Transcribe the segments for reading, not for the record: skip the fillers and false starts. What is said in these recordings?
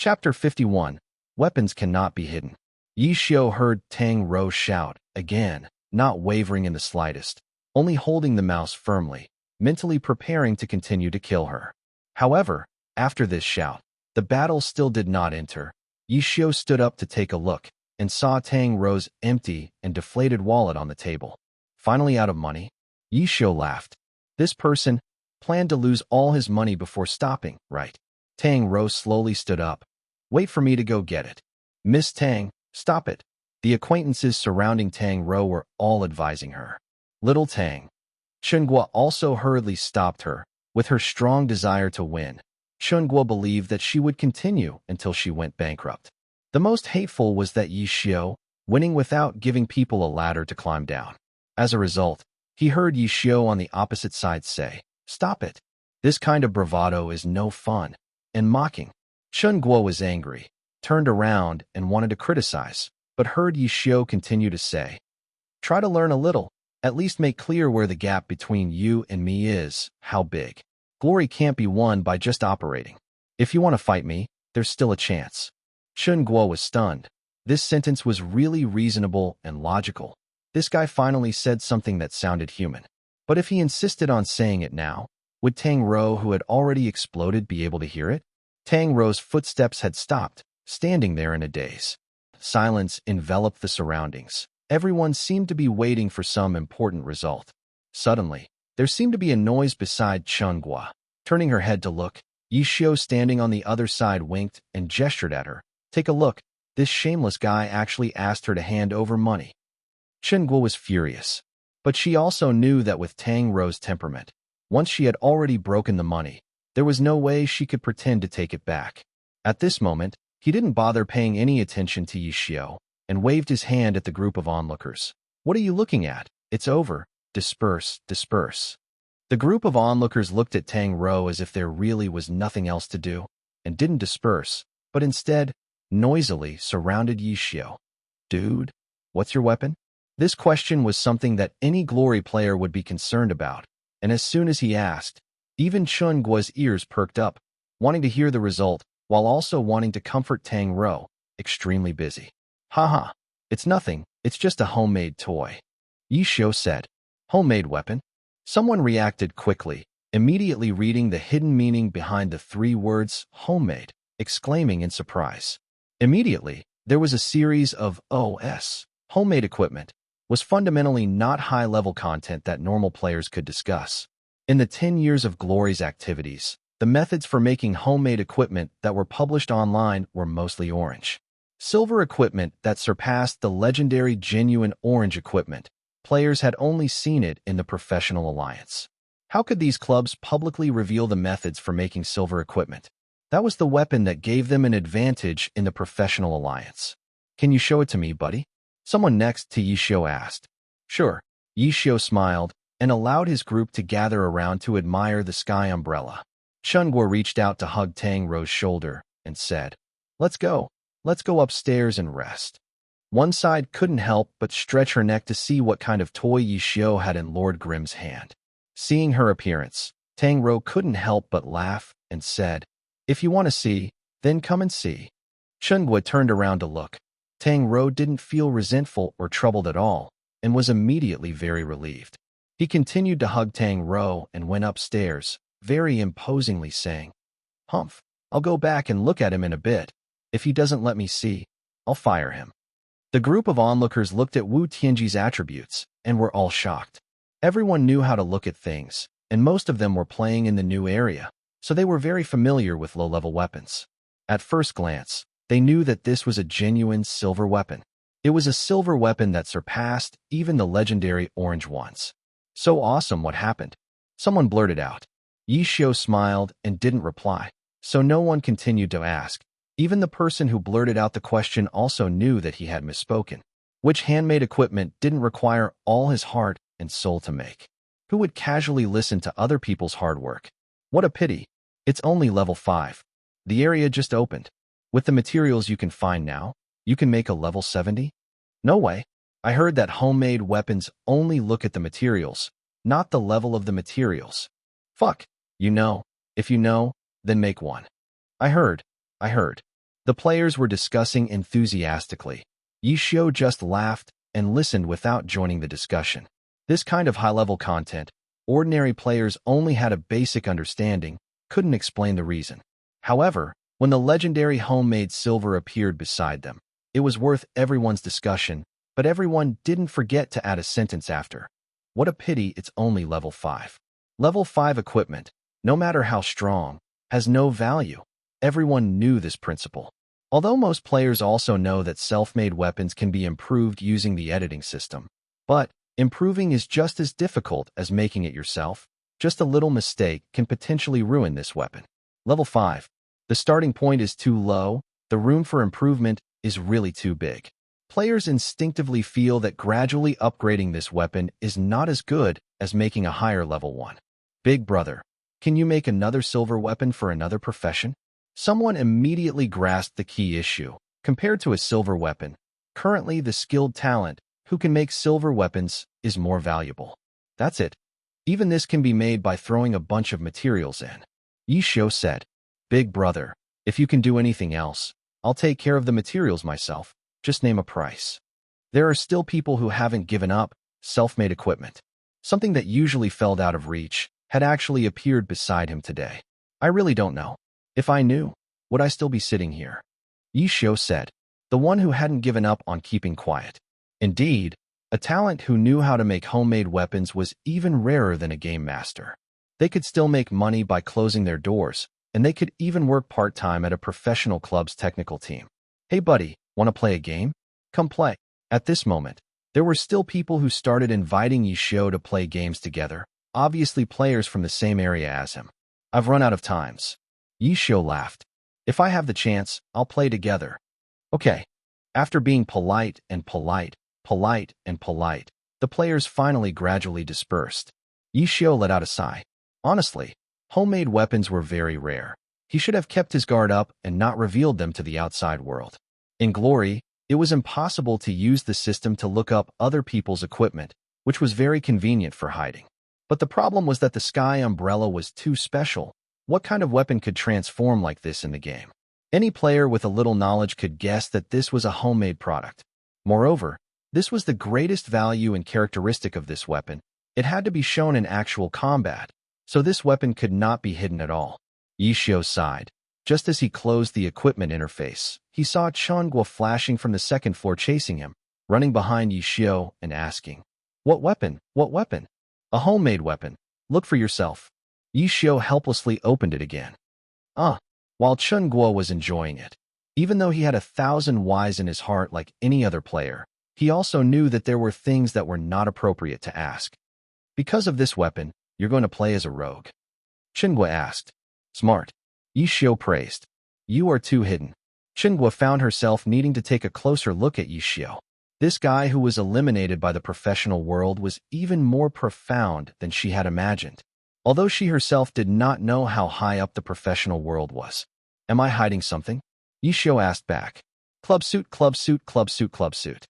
Chapter 51. Weapons Cannot Be Hidden. Yi Xiao heard Tang Rou shout, again, not wavering in the slightest, only holding the mouse firmly, mentally preparing to continue to kill her. However, after this shout, the battle still did not enter. Yi Xiao stood up to take a look, and saw Tang Rou's empty and deflated wallet on the table. Finally out of money? Yi Xiao laughed. This person planned to lose all his money before stopping, right? Tang Rou slowly stood up. Wait for me to go get it. Miss Tang, stop it. The acquaintances surrounding Tang Rou were all advising her. Little Tang. Chunguo also hurriedly stopped her, with her strong desire to win. Chunguo believed that she would continue until she went bankrupt. The most hateful was that Yi Xiao, winning without giving people a ladder to climb down. As a result, he heard Yi Xiao on the opposite side say, "Stop it. This kind of bravado is no fun," and mocking. Chunguo was angry, turned around and wanted to criticize, but heard Yi Xiao continue to say, "Try to learn a little, at least make clear where the gap between you and me is, how big. Glory can't be won by just operating. If you want to fight me, there's still a chance." Chunguo was stunned. This sentence was really reasonable and logical. This guy finally said something that sounded human. But if he insisted on saying it now, would Tang Rou, who had already exploded, be able to hear it? Tang Rou's footsteps had stopped, standing there in a daze. Silence enveloped the surroundings. Everyone seemed to be waiting for some important result. Suddenly, there seemed to be a noise beside Chunguo. Turning her head to look, Yi Xiao standing on the other side winked and gestured at her. "Take a look. This shameless guy actually asked her to hand over money." Chunguo was furious. But she also knew that with Tang Rou's temperament, once she had already broken the money, there was no way she could pretend to take it back. At this moment, he didn't bother paying any attention to Yi Xiao, and waved his hand at the group of onlookers. "What are you looking at? It's over. Disperse, disperse." The group of onlookers looked at Tang Rou as if there really was nothing else to do, and didn't disperse, but instead, noisily surrounded Yi Xiao. "Dude, what's your weapon?" This question was something that any Glory player would be concerned about, and as soon as he asked, even Chunguo's ears perked up, wanting to hear the result, while also wanting to comfort Tang Rou, extremely busy. "Haha, it's nothing, it's just a homemade toy," Yi Xiao said. "Homemade weapon?" Someone reacted quickly, immediately reading the hidden meaning behind the three words homemade, exclaiming in surprise. Immediately, there was a series of OS. Homemade equipment was fundamentally not high-level content that normal players could discuss. In the 10 years of Glory's activities, the methods for making homemade equipment that were published online were mostly orange. Silver equipment that surpassed the legendary genuine orange equipment. Players had only seen it in the Professional Alliance. How could these clubs publicly reveal the methods for making silver equipment? That was the weapon that gave them an advantage in the Professional Alliance. "Can you show it to me, buddy?" Someone next to Yi Xiao asked. "Sure." Yi Xiao smiled and allowed his group to gather around to admire the sky umbrella. Chunguo reached out to hug Tang Rou's shoulder and said, Let's go upstairs and rest." One side couldn't help but stretch her neck to see what kind of toy Yi Xiao had in Lord Grimm's hand. Seeing her appearance, Tang Rou couldn't help but laugh and said, "If you want to see, then come and see." Chunguo turned around to look. Tang Rou didn't feel resentful or troubled at all, and was immediately very relieved. He continued to hug Tang Rou and went upstairs, very imposingly saying, "Humph, I'll go back and look at him in a bit. If he doesn't let me see, I'll fire him." The group of onlookers looked at Wu Tianji's attributes and were all shocked. Everyone knew how to look at things, and most of them were playing in the new area, so they were very familiar with low-level weapons. At first glance, they knew that this was a genuine silver weapon. It was a silver weapon that surpassed even the legendary orange ones. "So awesome, what happened?" Someone blurted out. Yi Xiao smiled and didn't reply, so no one continued to ask. Even the person who blurted out the question also knew that he had misspoken. Which handmade equipment didn't require all his heart and soul to make? Who would casually listen to other people's hard work? What a pity. It's only level 5. The area just opened. With the materials you can find now, you can make a level 70? No way. I heard that homemade weapons only look at the materials, not the level of the materials. Fuck. You know. If you know, then make one. I heard. The players were discussing enthusiastically. Yishio just laughed and listened without joining the discussion. This kind of high-level content, ordinary players only had a basic understanding, couldn't explain the reason. However, when the legendary homemade silver appeared beside them, it was worth everyone's discussion, but everyone didn't forget to add a sentence after. What a pity it's only level 5. Level 5 equipment, no matter how strong, has no value. Everyone knew this principle. Although most players also know that self-made weapons can be improved using the editing system. But improving is just as difficult as making it yourself. Just a little mistake can potentially ruin this weapon. Level 5. The starting point is too low, the room for improvement is really too big. Players instinctively feel that gradually upgrading this weapon is not as good as making a higher level one. Big brother, can you make another silver weapon for another profession? Someone immediately grasped the key issue. Compared to a silver weapon, currently the skilled talent who can make silver weapons is more valuable. That's it. Even this can be made by throwing a bunch of materials in. Yishio said, Big brother, if you can do anything else, I'll take care of the materials myself. Just name a price. There are still people who haven't given up. Self-made equipment, something that usually fell out of reach, had actually appeared beside him today. I really don't know. If I knew, would I still be sitting here? Yishio said, the one who hadn't given up on keeping quiet. Indeed, a talent who knew how to make homemade weapons was even rarer than a game master. They could still make money by closing their doors, and they could even work part-time at a professional club's technical team. Hey buddy, want to play a game? Come play. At this moment, there were still people who started inviting Yishio to play games together, obviously players from the same area as him. I've run out of times. Yishio laughed. If I have the chance, I'll play together. Okay. After being polite and polite, polite and polite, the players finally gradually dispersed. Yishio let out a sigh. Honestly, homemade weapons were very rare. He should have kept his guard up and not revealed them to the outside world. In Glory, it was impossible to use the system to look up other people's equipment, which was very convenient for hiding. But the problem was that the sky umbrella was too special. What kind of weapon could transform like this in the game? Any player with a little knowledge could guess that this was a homemade product. Moreover, this was the greatest value and characteristic of this weapon. It had to be shown in actual combat, so this weapon could not be hidden at all. Yishio sighed. Just as he closed the equipment interface, he saw Chunguo flashing from the second floor chasing him, running behind Yishio and asking, What weapon? What weapon? A homemade weapon. Look for yourself. Yishio helplessly opened it again. While Chunguo was enjoying it. Even though he had 1,000 whys in his heart like any other player, he also knew that there were things that were not appropriate to ask. Because of this weapon, you're going to play as a rogue? Chunguo asked. Smart. Yishio praised. You are too hidden. Chunguo found herself needing to take a closer look at Yishio. This guy who was eliminated by the professional world was even more profound than she had imagined. Although she herself did not know how high up the professional world was. Am I hiding something? Yishio asked back. Club suit, club suit, club suit, club suit.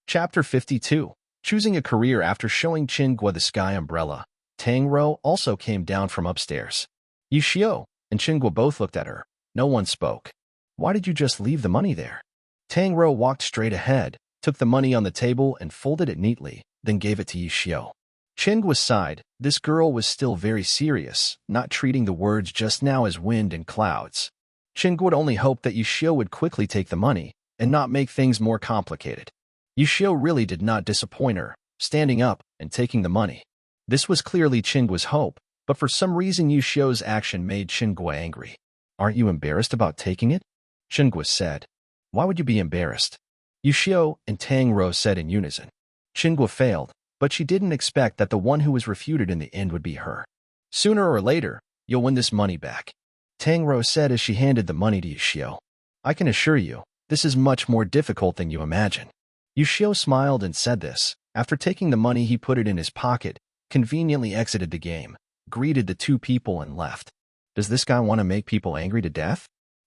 Chapter 52. Choosing a career after showing Chunguo the sky umbrella. Tangrou also came down from upstairs. Yishio and Chunguo both looked at her. No one spoke. Why did you just leave the money there? Tangrou walked straight ahead, took the money on the table and folded it neatly, then gave it to Yishio. Chunguo sighed. This girl was still very serious, not treating the words just now as wind and clouds. Chunguo would only hope that Yishio would quickly take the money and not make things more complicated. Yishio really did not disappoint her, standing up and taking the money. This was clearly Chunguo's hope, but for some reason Yishio's action made Chunguo angry. Aren't you embarrassed about taking it? Chunguo said. Why would you be embarrassed? Yishio and Tangrou said in unison. Chunguo failed, but she didn't expect that the one who was refuted in the end would be her. Sooner or later, you'll win this money back. Tangrou said as she handed the money to Yishio. I can assure you, this is much more difficult than you imagine. Yishio smiled and said this. After taking the money, he put it in his pocket, conveniently exited the game, greeted the two people and left. Does this guy want to make people angry to death?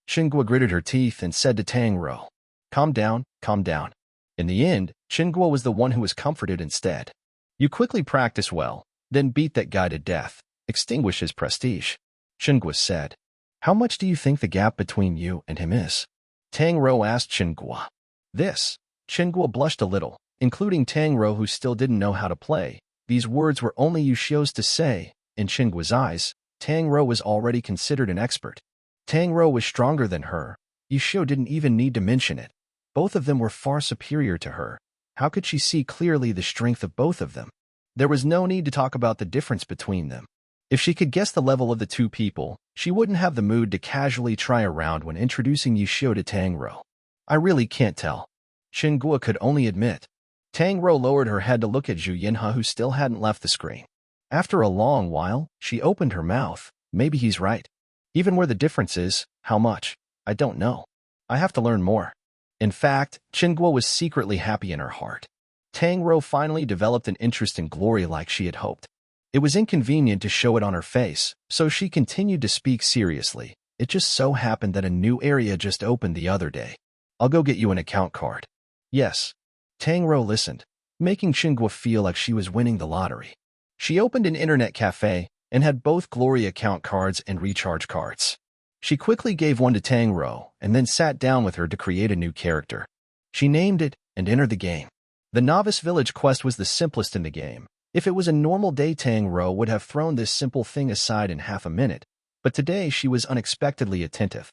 Chunguo gritted her teeth and said to Tangrou, Calm down, calm down. In the end, Chunguo was the one who was comforted instead. You quickly practice well, then beat that guy to death, extinguish his prestige. Chunguo said. How much do you think the gap between you and him is? Tang Rou asked Qingguo. This. Qingguo blushed a little, including Tang Rou, who still didn't know how to play. These words were only Yushio's to say. In Qingguo's eyes, Tang Rou was already considered an expert. Tang Rou was stronger than her. Yushio didn't even need to mention it. Both of them were far superior to her. How could she see clearly the strength of both of them? There was no need to talk about the difference between them. If she could guess the level of the two people, she wouldn't have the mood to casually try around when introducing Yushio to Tang Rou. I really can't tell. Qingguo could only admit. Tang Rou lowered her head to look at Zhu Yinhe, who still hadn't left the screen. After a long while, she opened her mouth. Maybe he's right. Even where the difference is, how much? I don't know. I have to learn more. In fact, Qingguo was secretly happy in her heart. Tang Rou finally developed an interest in glory like she had hoped. It was inconvenient to show it on her face, so she continued to speak seriously. It just so happened that a new area just opened the other day. I'll go get you an account card. Yes. Tang Rou listened, making Qingguo feel like she was winning the lottery. She opened an internet cafe and had both glory account cards and recharge cards. She quickly gave one to Tang Rou and then sat down with her to create a new character. She named it and entered the game. The Novice Village quest was the simplest in the game. If it was a normal day, Tang Rou would have thrown this simple thing aside in half a minute, but today she was unexpectedly attentive.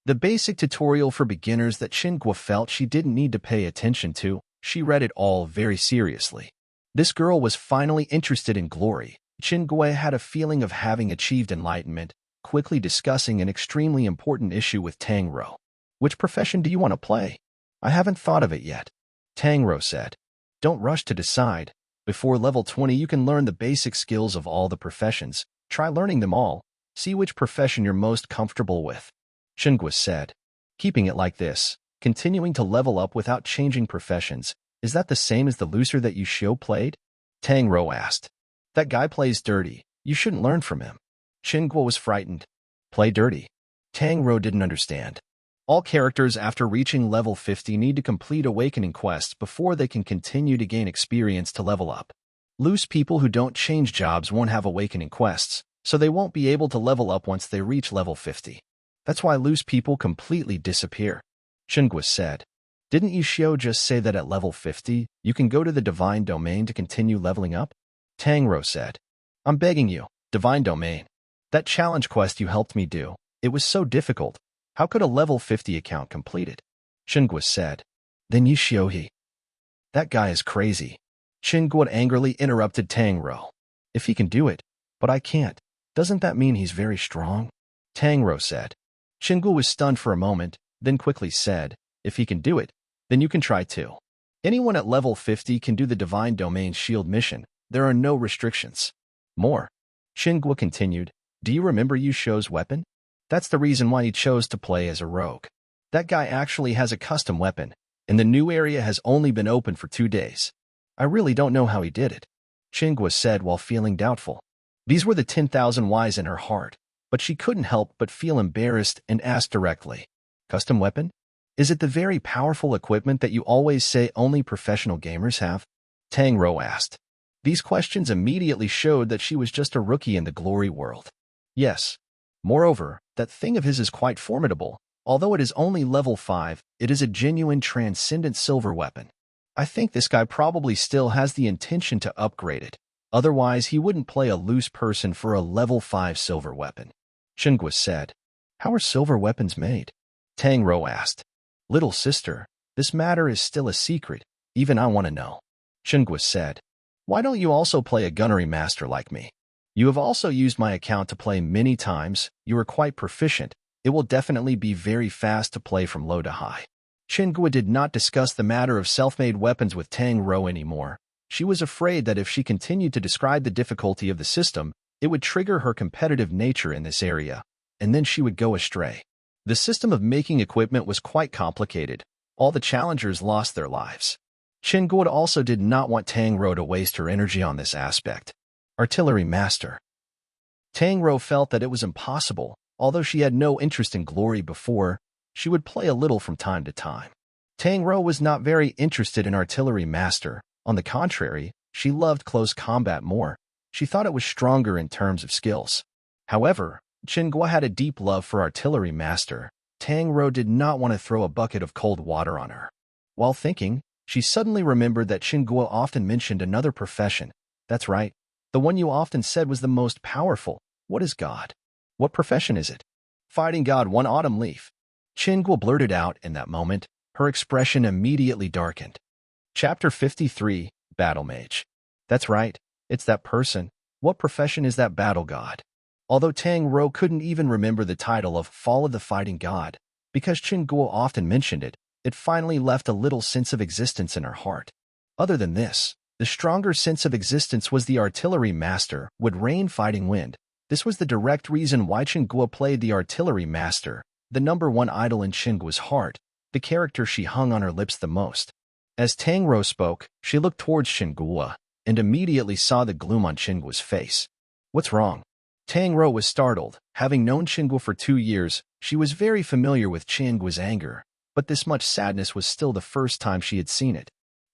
The basic tutorial for beginners that Qingguo felt she didn't need to pay attention to, she read it all very seriously. This girl was finally interested in glory. Qingguo had a feeling of having achieved enlightenment, quickly discussing an extremely important issue with Tang Rou. Which profession do you want to play? I haven't thought of it yet. Tang Rou said. Don't rush to decide. Before level 20 you can learn the basic skills of all the professions. Try learning them all. See which profession you're most comfortable with. Qingguo said. Keeping it like this, continuing to level up without changing professions, is that the same as the loser that Yushio played? Tang Rou asked. That guy plays dirty. You shouldn't learn from him. Qingguo was frightened. Play dirty. Tang Rou didn't understand. All characters after reaching level 50 need to complete awakening quests before they can continue to gain experience to level up. Loose people who don't change jobs won't have awakening quests, so they won't be able to level up once they reach level 50. That's why loose people completely disappear. Qingguo said. Didn't Yushio just say that at level 50, you can go to the Divine Domain to continue leveling up? Tang Rou said. I'm begging you, Divine Domain. That challenge quest you helped me do, it was so difficult. How could a level 50 account complete it? Qingguo said. Then Yushio. That guy is crazy. Qingguo angrily interrupted Tang Rou. If he can do it, but I can't, doesn't that mean he's very strong? Tang Rou said. Qingguo was stunned for a moment, then quickly said, if he can do it, then you can try too. Anyone at level 50 can do the Divine Domain Shield mission. There are no restrictions. More. Qingguo continued. Do you remember Yushio's weapon? That's the reason why he chose to play as a rogue. That guy actually has a custom weapon, and the new area has only been open for 2 days. I really don't know how he did it. Qingguo said while feeling doubtful. These were the 10,000 whys in her heart, but she couldn't help but feel embarrassed and asked directly. Custom weapon? Is it the very powerful equipment that you always say only professional gamers have? Tang Rou asked. These questions immediately showed that she was just a rookie in the glory world. Yes. Moreover, that thing of his is quite formidable. Although it is only level 5, it is a genuine transcendent silver weapon. I think this guy probably still has the intention to upgrade it. Otherwise, he wouldn't play a loose person for a level 5 silver weapon. Qingguo said. How are silver weapons made? Tang Rou asked. Little sister, this matter is still a secret. Even I want to know. Qingguo said. Why don't you also play a gunnery master like me? You have also used my account to play many times. You are quite proficient. It will definitely be very fast to play from low to high. Qingguo did not discuss the matter of self-made weapons with Tang Rou anymore. She was afraid that if she continued to describe the difficulty of the system, it would trigger her competitive nature in this area, and then she would go astray. The system of making equipment was quite complicated. All the challengers lost their lives. Qingguo also did not want Tang Rou to waste her energy on this aspect. Artillery Master. Tang Rou felt that it was impossible. Although she had no interest in glory before, she would play a little from time to time. Tang Rou was not very interested in Artillery Master. On the contrary, she loved close combat more. She thought it was stronger in terms of skills. However, Qingguo had a deep love for Artillery Master. Tang Rou did not want to throw a bucket of cold water on her. While thinking, she suddenly remembered that Guo often mentioned another profession. That's right, the one you often said was the most powerful. What is God? What profession is it? Fighting God, one autumn leaf. Guo blurted out in that moment. Her expression immediately darkened. Chapter 53, Battle Mage. That's right, it's that person. What profession is that battle god? Although Tang Rou couldn't even remember the title of Fall of the Fighting God, because Guo often mentioned it, it finally left a little sense of existence in her heart. Other than this, the stronger sense of existence was the artillery master, would rain fighting wind. This was the direct reason why Guo played the artillery master, the #1 idol in Guo's heart, the character she hung on her lips the most. As Tang Rou spoke, she looked towards Guo and immediately saw the gloom on Guo's face. What's wrong? Tang Rou was startled. Having known Guo for 2 years, she was very familiar with Guo's anger, but this much sadness was still the first time she had seen it.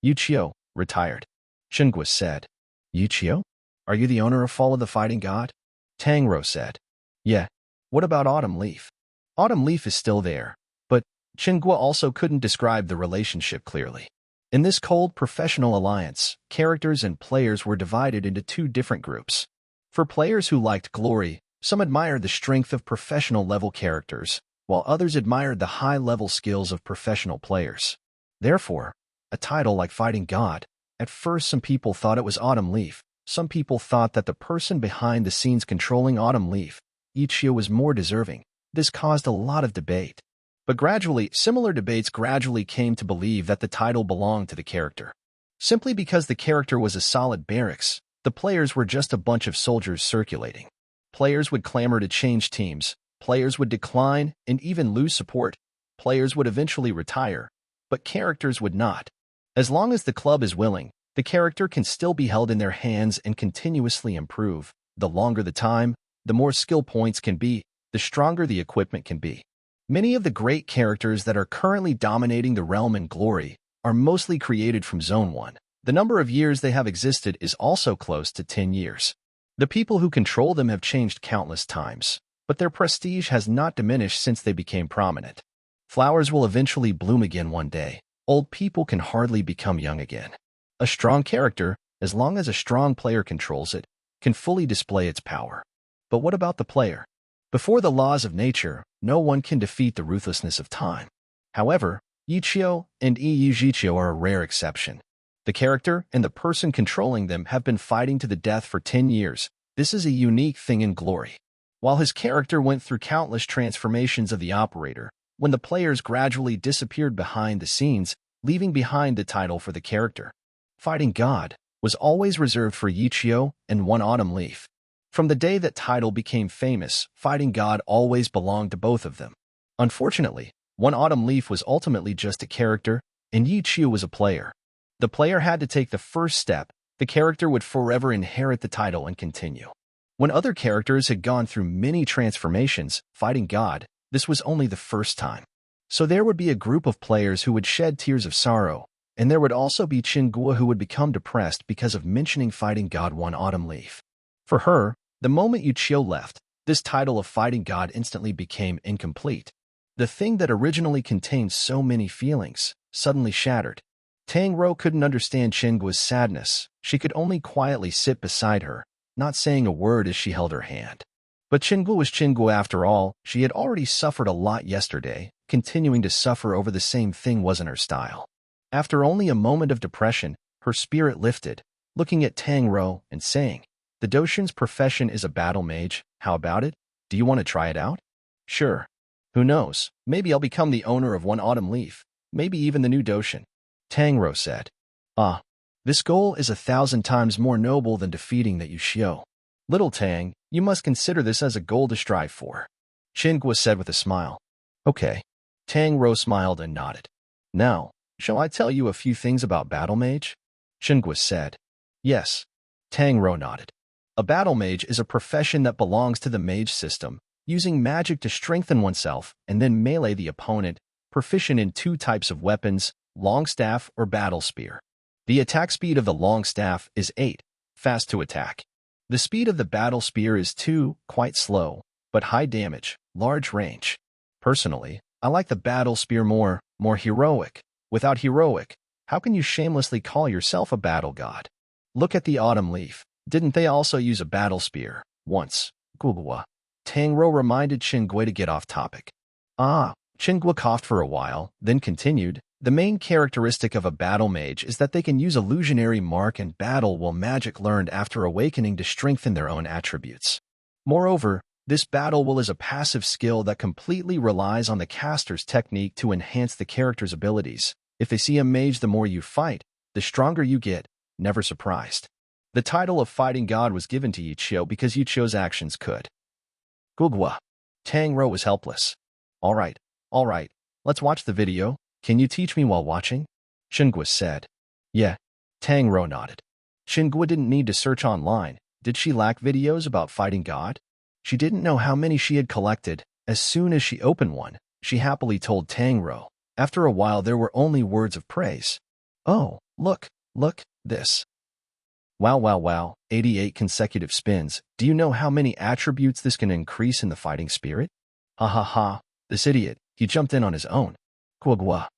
Yuqiu, retired. Guo said. Yuqiu? Are you the owner of Fall of the Fighting God? Tang Rou said. Yeah. What about Autumn Leaf? Autumn Leaf is still there, but Guo also couldn't describe the relationship clearly. In this cold professional alliance, characters and players were divided into 2 different groups. For players who liked glory, some admired the strength of professional-level characters, while others admired the high-level skills of professional players. Therefore, a title like Fighting God, at first some people thought it was Autumn Leaf, some people thought that the person behind the scenes controlling Autumn Leaf, Yuqiu, was more deserving. This caused a lot of debate. But gradually, similar debates gradually came to believe that the title belonged to the character. Simply because the character was a solid barracks, the players were just a bunch of soldiers circulating. Players would clamor to change teams, players would decline and even lose support, players would eventually retire, but characters would not. As long as the club is willing, the character can still be held in their hands and continuously improve. The longer the time, the more skill points can be, the stronger the equipment can be. Many of the great characters that are currently dominating the realm in glory are mostly created from Zone 1. The number of years they have existed is also close to 10 years. The people who control them have changed countless times, but their prestige has not diminished since they became prominent. Flowers will eventually bloom again one day. Old people can hardly become young again. A strong character, as long as a strong player controls it, can fully display its power. But what about the player? Before the laws of nature, no one can defeat the ruthlessness of time. However, Yuqiu and Yuqiu are a rare exception. The character and the person controlling them have been fighting to the death for 10 years. This is a unique thing in glory. While his character went through countless transformations of the operator, when the players gradually disappeared behind the scenes, leaving behind the title for the character. Fighting God was always reserved for Yuqiu and One Autumn Leaf. From the day that title became famous, Fighting God always belonged to both of them. Unfortunately, One Autumn Leaf was ultimately just a character, and Yuqiu was a player. The player had to take the first step. The character would forever inherit the title and continue. When other characters had gone through many transformations, Fighting God, this was only the first time. So there would be a group of players who would shed tears of sorrow, and there would also be Guo who would become depressed because of mentioning Fighting God One Autumn Leaf. For her, the moment Yuqiu left, this title of Fighting God instantly became incomplete. The thing that originally contained so many feelings suddenly shattered. Tang Rou couldn't understand Guo's sadness. She could only quietly sit beside her, not saying a word as she held her hand. But Guo was Guo after all. She had already suffered a lot yesterday. Continuing to suffer over the same thing wasn't her style. After only a moment of depression, her spirit lifted, looking at Tang Rou and saying, "The Doshin's profession is a battle mage. How about it? Do you want to try it out?" "Sure. Who knows? Maybe I'll become the owner of One Autumn Leaf. Maybe even the new Doshin." Tang Rou said. "Ah, this goal is 1,000 times more noble than defeating that Yuqiu. Little Tang, you must consider this as a goal to strive for." Guo said with a smile. "Okay." Tang Rou smiled and nodded. "Now, shall I tell you a few things about Battle Mage?" Guo said. "Yes." Tang Rou nodded. A battle mage is a profession that belongs to the mage system, using magic to strengthen oneself and then melee the opponent, proficient in 2 types of weapons, long staff or battle spear. The attack speed of the long staff is 8, fast to attack. The speed of the battle spear is 2, quite slow, but high damage, large range. Personally, I like the battle spear more heroic. Without heroic, how can you shamelessly call yourself a battle god? Look at the autumn leaf. Didn't they also use a battle spear once? Gugwa. Tangro reminded Qingui to get off topic. Ah, Qingui coughed for a while, then continued. The main characteristic of a battle mage is that they can use illusionary mark and battle will magic learned after awakening to strengthen their own attributes. Moreover, this battle will is a passive skill that completely relies on the caster's technique to enhance the character's abilities. If they see a mage, the more you fight, the stronger you get, never surprised. The title of fighting god was given to Yichio because Yichio's actions could. Gugwa. Tangro was helpless. All right, let's watch the video. Can you teach me while watching? Qingui said. Yeah. Tangro nodded. Qingui didn't need to search online. Did she lack videos about fighting God? She didn't know how many she had collected. As soon as she opened one, she happily told Tangro. After a while, there were only words of praise. Oh, look, this. Wow, 88 consecutive spins. Do you know how many attributes this can increase in the fighting spirit? Ha, this idiot, he jumped in on his own. Gugwa.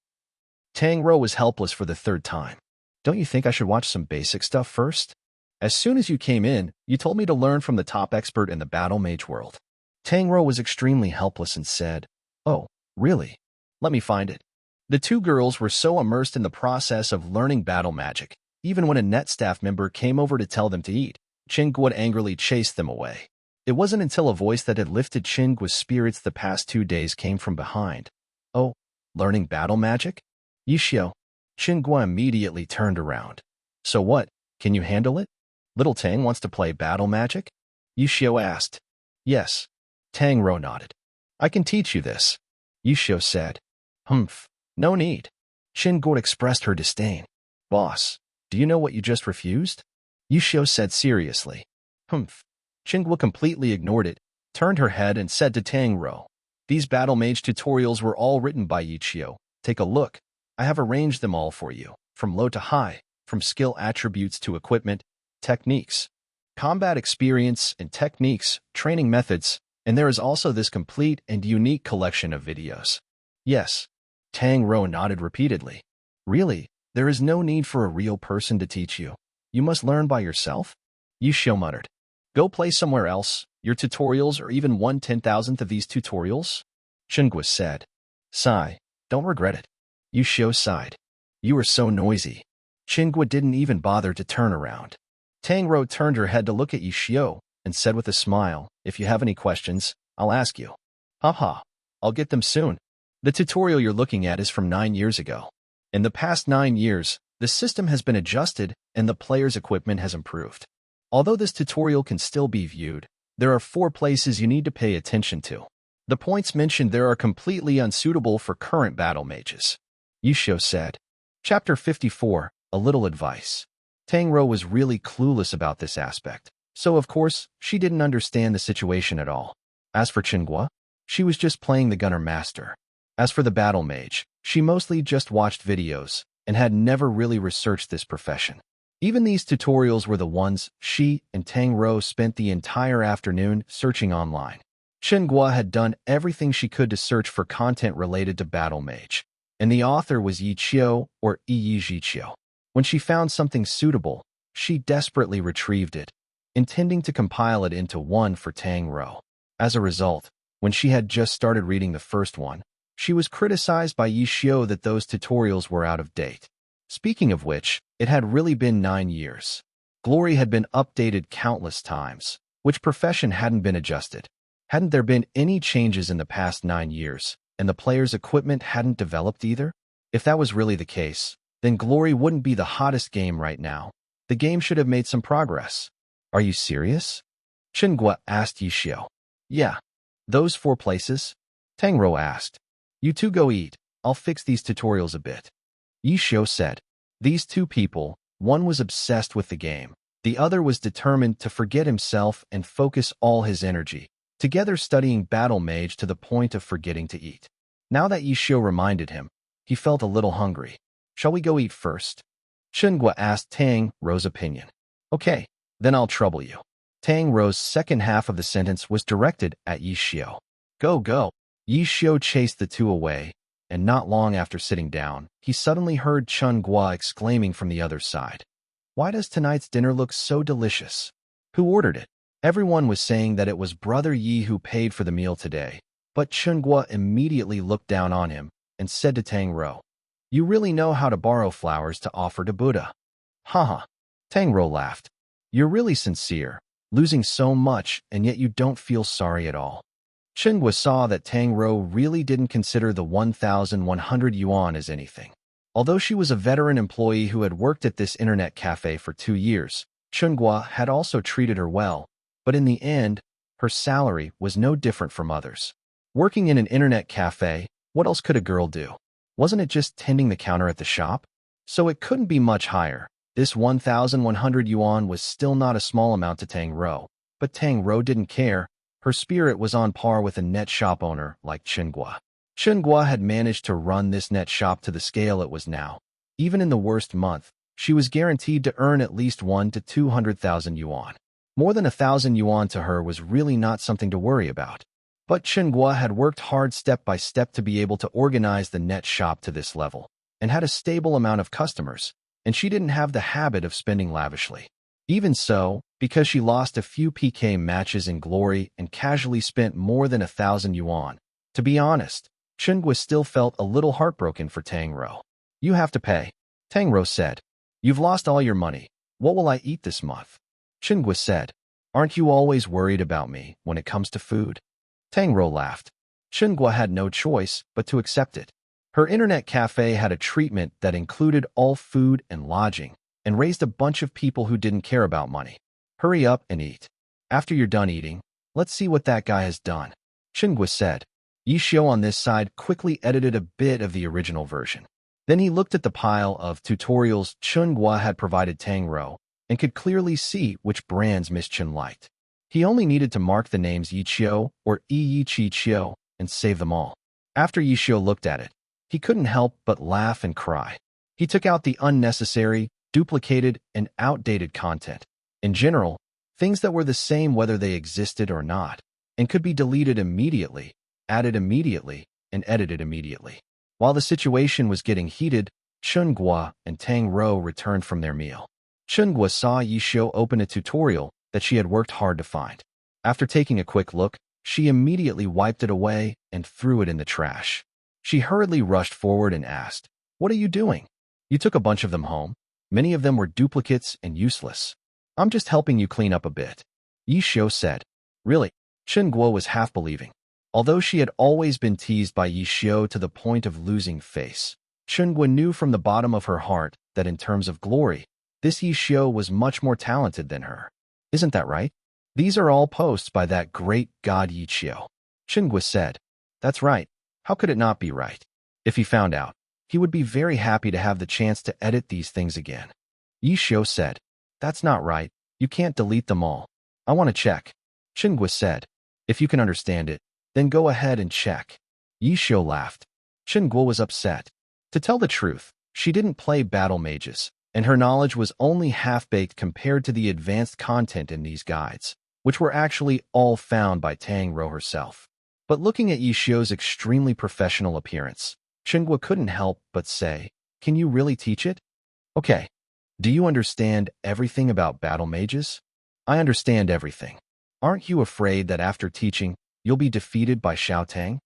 Tangro was helpless for the third time. Don't you think I should watch some basic stuff first? As soon as you came in, you told me to learn from the top expert in the battle mage world. Tangro was extremely helpless and said, Oh, really? Let me find it. The two girls were so immersed in the process of learning battle magic, even when a net staff member came over to tell them to eat, Qingui angrily chased them away. It wasn't until a voice that had lifted Qingui's spirits the past 2 days came from behind. Oh, learning battle magic? Yichio. Qingui immediately turned around. So what, can you handle it? Little Tang wants to play battle magic? Yichio asked. Yes. Tangro nodded. I can teach you this. Yichio said. Humph. No need. Qingui expressed her disdain. Boss, do you know what you just refused? Yichio said seriously. Humph. Qingui completely ignored it, turned her head and said to Tangro. These battle mage tutorials were all written by Yichio. Take a look. I have arranged them all for you, from low to high, from skill attributes to equipment, techniques, combat experience and techniques, training methods, and there is also this complete and unique collection of videos. Yes. Tangro nodded repeatedly. Really, there is no need for a real person to teach you. You must learn by yourself? Yichio muttered. Go play somewhere else. Your tutorials or even 1/10,000th of these tutorials? Qingui said. Sigh. Don't regret it. Yichio sighed. You are so noisy. Qingui didn't even bother to turn around. Tangro turned her head to look at Yichio and said with a smile, If you have any questions, I'll ask you. Haha. I'll get them soon. The tutorial you're looking at is from 9 years ago. In the past 9 years, the system has been adjusted and the player's equipment has improved. Although this tutorial can still be viewed, there are 4 places you need to pay attention to. The points mentioned there are completely unsuitable for current battle mages. Yichio said. Chapter 54, A Little Advice. Tangro was really clueless about this aspect, so of course, she didn't understand the situation at all. As for Qingui, she was just playing the gunner master. As for the battle mage, she mostly just watched videos and had never really researched this profession. Even these tutorials were the ones she and Tangro spent the entire afternoon searching online. Qingui had done everything she could to search for content related to battle mage, and the author was Yichio or Yichio. When she found something suitable, she desperately retrieved it, intending to compile it into one for Tangro. As a result, when she had just started reading the first one, she was criticized by Yichio that those tutorials were out of date. Speaking of which, it had really been 9 years. Glory had been updated countless times. Which profession hadn't been adjusted? Hadn't there been any changes in the past 9 years, and the player's equipment hadn't developed either? If that was really the case, then Glory wouldn't be the hottest game right now. The game should have made some progress. Are you serious? Qingui asked Yichio. Yeah. Those 4 places? Tangro asked. You two go eat. I'll fix these tutorials a bit. Yichio said. These 2 people, one was obsessed with the game. The other was determined to forget himself and focus all his energy, together studying battle mage to the point of forgetting to eat. Now that Yichio reminded him, he felt a little hungry. Shall we go eat first? Qingui asked Tangro's opinion. Okay, then I'll trouble you. Tangro's second half of the sentence was directed at Yichio. Go. Yi Xiu chased the two away, and not long after sitting down, he suddenly heard Chun Gua exclaiming from the other side. Why does tonight's dinner look so delicious? Who ordered it? Everyone was saying that it was Brother Yi who paid for the meal today, but Chun Gua immediately looked down on him and said to Tang Rou, "You really know how to borrow flowers to offer to Buddha." Haha. Tang Rou laughed. You're really sincere, losing so much and yet you don't feel sorry at all. Chun Gua saw that Tang Rou really didn't consider the 1,100 yuan as anything. Although she was a veteran employee who had worked at this internet cafe for 2 years, Chun Gua had also treated her well, but in the end, her salary was no different from others. Working in an internet cafe, what else could a girl do? Wasn't it just tending the counter at the shop? So it couldn't be much higher. This 1,100 yuan was still not a small amount to Tang Rou, but Tang Rou didn't care. Her spirit was on par with a net shop owner like Chun Gua. Chun Gua had managed to run this net shop to the scale it was now. Even in the worst month, she was guaranteed to earn at least 1 to 200,000 yuan. More than 1,000 yuan to her was really not something to worry about. But Chun Gua had worked hard step by step to be able to organize the net shop to this level, and had a stable amount of customers, and she didn't have the habit of spending lavishly. Even so, because she lost a few PK matches in Glory and casually spent more than 1,000 yuan, to be honest, Chun Gua still felt a little heartbroken for Tang Rou. You have to pay. Tang Rou said. You've lost all your money. What will I eat this month? Chun Gua said. Aren't you always worried about me when it comes to food? Tang Rou laughed. Chun Gua had no choice but to accept it. Her internet cafe had a treatment that included all food and lodging, and raised a bunch of people who didn't care about money. Hurry up and eat. After you're done eating, let's see what that guy has done. Chun Gua said. Yi Xiu on this side quickly edited a bit of the original version. Then he looked at the pile of tutorials Chun Gua had provided Tang Rou, and could clearly see which brands Miss Chun liked. He only needed to mark the names Yi Xiu or Yi Chi Xiu and save them all. After Yi Xiu looked at it, he couldn't help but laugh and cry. He took out the unnecessary, duplicated, and outdated content. In general, things that were the same whether they existed or not, and could be deleted immediately, added immediately, and edited immediately. While the situation was getting heated, Chun Gua and Tang Rou returned from their meal. Chun Gua saw Yi Xiu open a tutorial that she had worked hard to find. After taking a quick look, she immediately wiped it away and threw it in the trash. She hurriedly rushed forward and asked, What are you doing? You took a bunch of them home. Many of them were duplicates and useless. I'm just helping you clean up a bit. Yi Xiu said. Really? Chun Gua was half believing. Although she had always been teased by Yi Xiu to the point of losing face, Chun Gua knew from the bottom of her heart that in terms of glory, this Yi Xiu was much more talented than her. Isn't that right? These are all posts by that great god Yi Xiu. Chun Gua said. That's right. How could it not be right? If he found out, he would be very happy to have the chance to edit these things again. Yi Xiu said. That's not right. You can't delete them all. I want to check. Chun Gua said. If you can understand it, then go ahead and check. Yi Xiu laughed. Chun Gua was upset. To tell the truth, she didn't play battle mages, and her knowledge was only half-baked compared to the advanced content in these guides, which were actually all found by Tang Rou herself. But looking at Yi Xiu's extremely professional appearance, Chun Gua couldn't help but say, Can you really teach it? Okay. Do you understand everything about battle mages? I understand everything. Aren't you afraid that after teaching, you'll be defeated by Xiao Tang?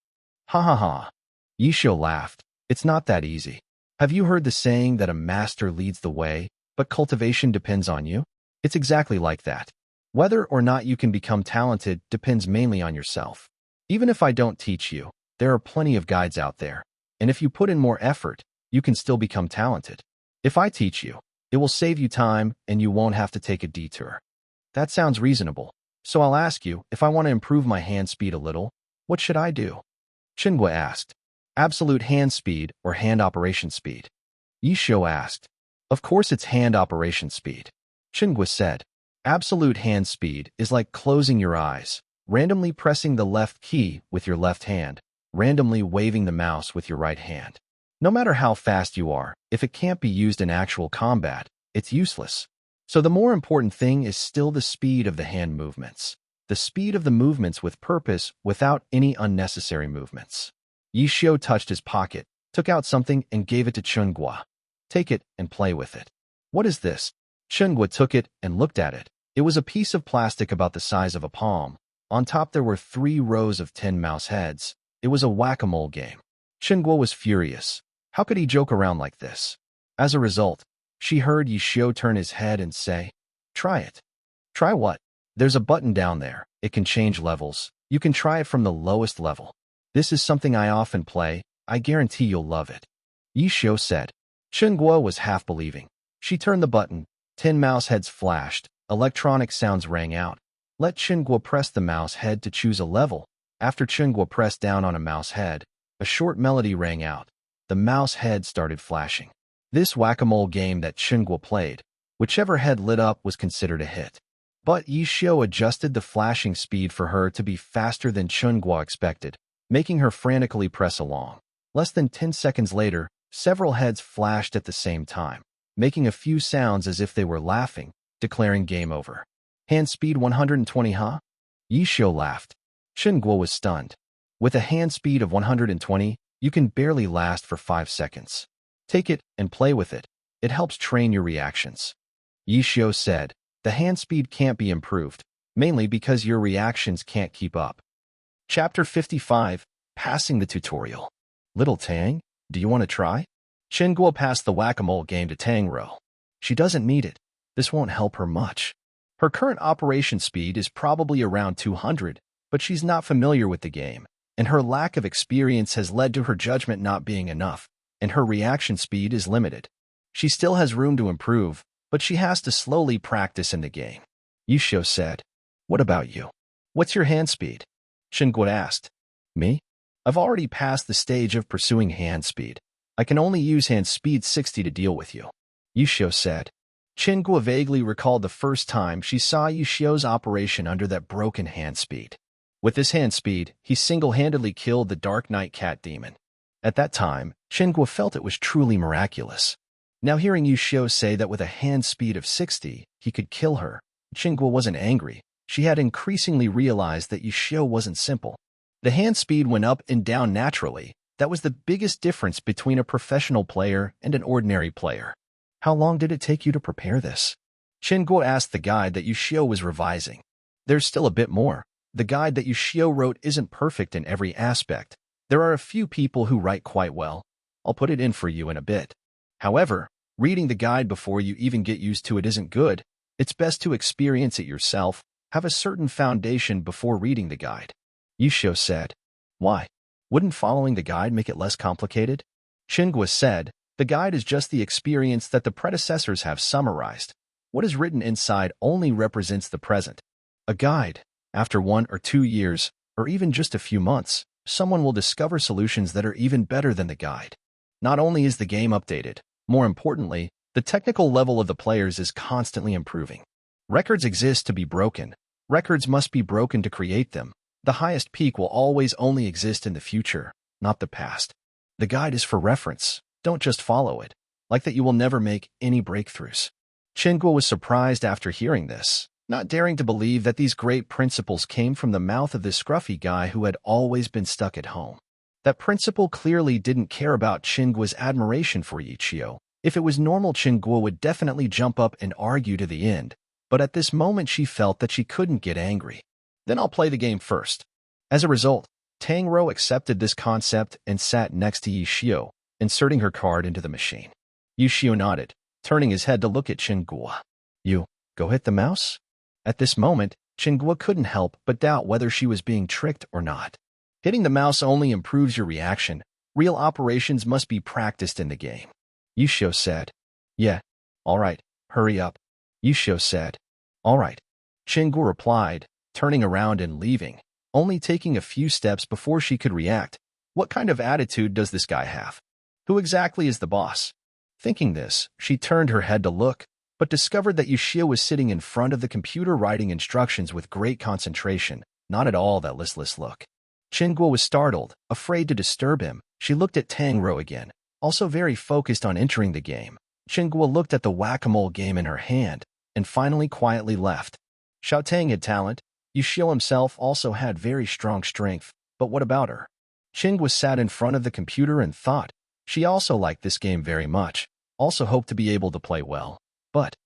Ha ha ha. Yi Xiu laughed. It's not that easy. Have you heard the saying that a master leads the way, but cultivation depends on you? It's exactly like that. Whether or not you can become talented depends mainly on yourself. Even if I don't teach you, there are plenty of guides out there, and if you put in more effort, you can still become talented. If I teach you, it will save you time and you won't have to take a detour. That sounds reasonable. So I'll ask you, if I want to improve my hand speed a little, what should I do? Chun Gua asked. Absolute hand speed or hand operation speed? Yi Xiu asked. Of course it's hand operation speed. Chun Gua said. Absolute hand speed is like closing your eyes, randomly pressing the left key with your left hand, randomly waving the mouse with your right hand. No matter how fast you are, if it can't be used in actual combat, it's useless. So the more important thing is still the speed of the hand movements. the speed of the movements with purpose without any unnecessary movements. Yi Xiu touched his pocket, took out something and gave it to Chunguo. Take it and play with it. What is this? Chunguo took it and looked at it. It was a piece of plastic about the size of a palm. On top there were 3 rows of 10 mouse heads. It was a whack-a-mole game. Chunguo was furious. How could he joke around like this? As a result, she heard Yi Xiu turn his head and say, "Try it." "Try what?" "There's a button down there. It can change levels. You can try it from the lowest level. This is something I often play. I guarantee you'll love it." Yi Xiu said. Chunguo was half believing. She turned the button. 10 mouse heads flashed. Electronic sounds rang out. Let Chunguo press the mouse head to choose a level. After Chunguo pressed down on a mouse head, a short melody rang out. The mouse head started flashing. This whack-a-mole game that Chunguo played, whichever head lit up was considered a hit. But Yi Xiu adjusted the flashing speed for her to be faster than Chunguo expected, making her frantically press along. Less than 10 seconds later, several heads flashed at the same time, making a few sounds as if they were laughing, declaring game over. "Hand speed 120, huh?" Yi Xiu laughed. Chunguo was stunned. With a hand speed of 120, you can barely last for 5 seconds. Take it and play with it. It helps train your reactions. Yi Xiu said, the hand speed can't be improved, mainly because your reactions can't keep up. Chapter 55, Passing the Tutorial. Little Tang, do you want to try? Chunguo passed the whack-a-mole game to Tang Ro. She doesn't need it. This won't help her much. Her current operation speed is probably around 200, but she's not familiar with the game, and her lack of experience has led to her judgment not being enough, and her reaction speed is limited. She still has room to improve, but she has to slowly practice in the game. Yi Xiu said, "What about you? What's your hand speed?" Chunguo asked. "Me? I've already passed the stage of pursuing hand speed. I can only use hand speed 60 to deal with you," Yi Xiu said. Chunguo vaguely recalled the first time she saw Yi Xiu's operation under that broken hand speed. With this hand speed, he single-handedly killed the Dark Knight Cat Demon. At that time, Chunguo felt it was truly miraculous. Now hearing Yi Xiu say that with a hand speed of 60, he could kill her, Chunguo wasn't angry. She had increasingly realized that Yi Xiu wasn't simple. The hand speed went up and down naturally. That was the biggest difference between a professional player and an ordinary player. "How long did it take you to prepare this?" Chunguo asked the guide that Yi Xiu was revising. "There's still a bit more. The guide that Yi Xiu wrote isn't perfect in every aspect. There are a few people who write quite well. I'll put it in for you in a bit. However, reading the guide before you even get used to it isn't good. It's best to experience it yourself, have a certain foundation before reading the guide," Yi Xiu said. "Why? Wouldn't following the guide make it less complicated?" Chunguo said, "The guide is just the experience that the predecessors have summarized. What is written inside only represents the present. A guide, after 1 or 2 years, or even just a few months, someone will discover solutions that are even better than the guide. Not only is the game updated, more importantly, the technical level of the players is constantly improving. Records exist to be broken. Records must be broken to create them. The highest peak will always only exist in the future, not the past. The guide is for reference. Don't just follow it, like that you will never make any breakthroughs." Chunguo was surprised after hearing this, not daring to believe that these great principles came from the mouth of this scruffy guy who had always been stuck at home. That principle clearly didn't care about Chunguo's admiration for Yi Xiu. If it was normal, Chunguo would definitely jump up and argue to the end, but at this moment she felt that she couldn't get angry. "Then I'll play the game first." As a result, Tang Ro accepted this concept and sat next to Yi Xiu, inserting her card into the machine. Yi Xiu nodded, turning his head to look at Chunguo. "You go hit the mouse?" At this moment, Chunguo couldn't help but doubt whether she was being tricked or not. Hitting the mouse only improves your reaction. Real operations must be practiced in the game, Yi Xiu said. "Yeah, all right, hurry up," Yi Xiu said. "All right," Chunguo replied, turning around and leaving, only taking a few steps before she could react. What kind of attitude does this guy have? Who exactly is the boss? Thinking this, she turned her head to look, but discovered that Yi Xiu was sitting in front of the computer writing instructions with great concentration, not at all that listless look. Chunguo was startled, afraid to disturb him. She looked at Tang Ro again, also very focused on entering the game. Chunguo looked at the whack-a-mole game in her hand, and finally quietly left. Xiao Tang had talent. Yushio himself also had very strong strength, but what about her? Chingwa sat in front of the computer and thought. She also liked this game very much, also hoped to be able to play well. But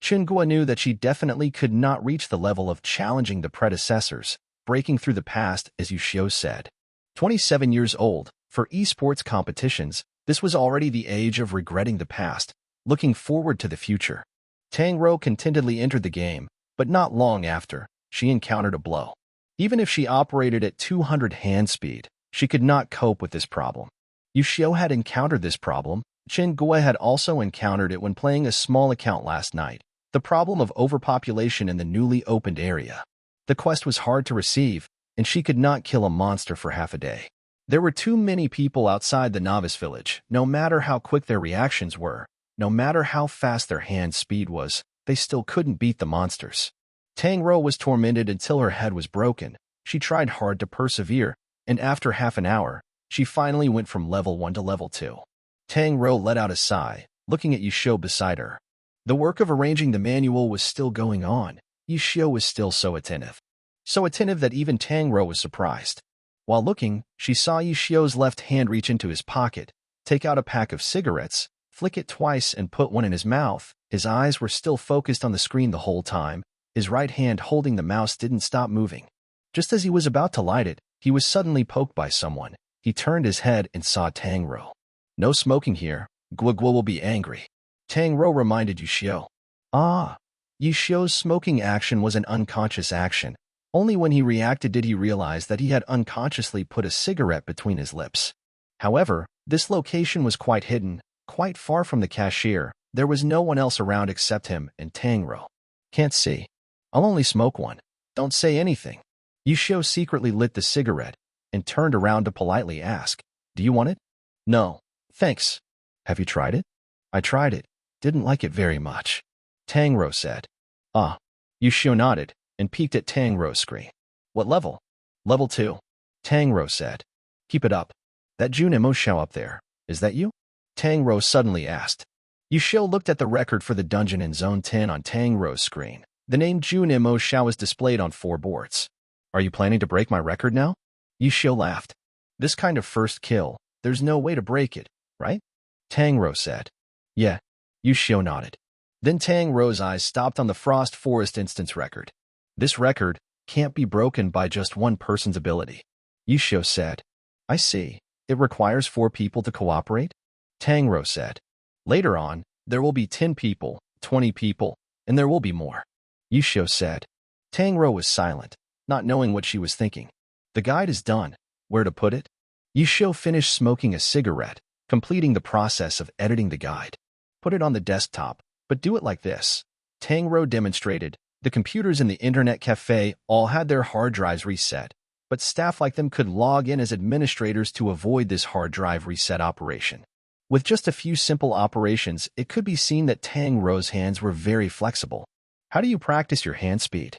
Chingwa knew that she definitely could not reach the level of challenging the predecessors, breaking through the past, as Yushio said. 27 years old, for esports competitions, this was already the age of regretting the past, looking forward to the future. Tang Rou contentedly entered the game, but not long after, she encountered a blow. Even if she operated at 200 hand speed, she could not cope with this problem. Yushio had encountered this problem. Chingwa had also encountered it when playing a small account last night, the problem of overpopulation in the newly opened area. The quest was hard to receive, and she could not kill a monster for half a day. There were too many people outside the novice village. No matter how quick their reactions were, no matter how fast their hand speed was, they still couldn't beat the monsters. Tang Rou was tormented until her head was broken. She tried hard to persevere, and after half an hour, she finally went from level 1 to level 2. Tang Rou let out a sigh, looking at Yushio beside her. The work of arranging the manual was still going on. Yushio was still so attentive. So attentive that even Tang Rou was surprised. While looking, she saw Yushio's left hand reach into his pocket, take out a pack of cigarettes, flick it twice and put one in his mouth. His eyes were still focused on the screen the whole time. His right hand holding the mouse didn't stop moving. Just as he was about to light it, he was suddenly poked by someone. He turned his head and saw Tang Rou. No smoking here. Guo will be angry. Tang Rou reminded Yushio. Yushio's smoking action was an unconscious action. Only when he reacted did he realize that he had unconsciously put a cigarette between his lips. However, this location was quite hidden, quite far from the cashier. There was no one else around except him and Tang Rou. Can't see. I'll only smoke one. Don't say anything. Yushio secretly lit the cigarette and turned around to politely ask, Do you want it? No, thanks. Have you tried it? I tried it. Didn't like it very much. Tang Rou said. Yushio nodded and peeked at Tang Rou's screen. What level? Level 2. Tang Rou said. Keep it up. That Junimo Xiao up there, is that you? Tang Rou suddenly asked. Yushio looked at the record for the dungeon in Zone 10 on Tang Rou's screen. The name Junimo Xiao was displayed on 4 boards. Are you planning to break my record now? Yushio laughed. This kind of first kill, there's no way to break it, right? Tang Rou said. Yeah. Yushio nodded. Then Tang Rou's eyes stopped on the Frost Forest instance record. This record can't be broken by just one person's ability. Yushio said. I see. It requires 4 people to cooperate? Tang Rou said. Later on, there will be 10 people, 20 people, and there will be more. Yushio said. Tang Rou was silent, not knowing what she was thinking. The guide is done. Where to put it? Yushio finished smoking a cigarette, completing the process of editing the guide. Put it on the desktop, but do it like this. Tang Rou demonstrated. The computers in the internet cafe all had their hard drives reset, but staff like them could log in as administrators to avoid this hard drive reset operation. With just a few simple operations, it could be seen that Tang Rou's hands were very flexible. How do you practice your hand speed?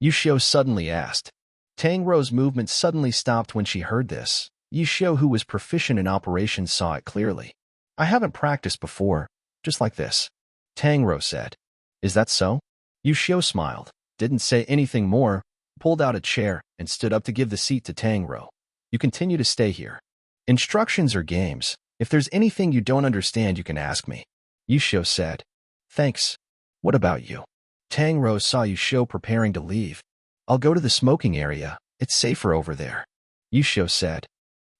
Yushio suddenly asked. Tang Rou's movement suddenly stopped when she heard this. Yushio, who was proficient in operations, saw it clearly. I haven't practiced before, just like this. Tang Rou said. Is that so? Yushio smiled, didn't say anything more, pulled out a chair, and stood up to give the seat to Tang Rou. You continue to stay here. Instructions or games. If there's anything you don't understand, you can ask me. Yushio said. Thanks. What about you? Tang Rou saw Yushio preparing to leave. I'll go to the smoking area. It's safer over there. Yushio said.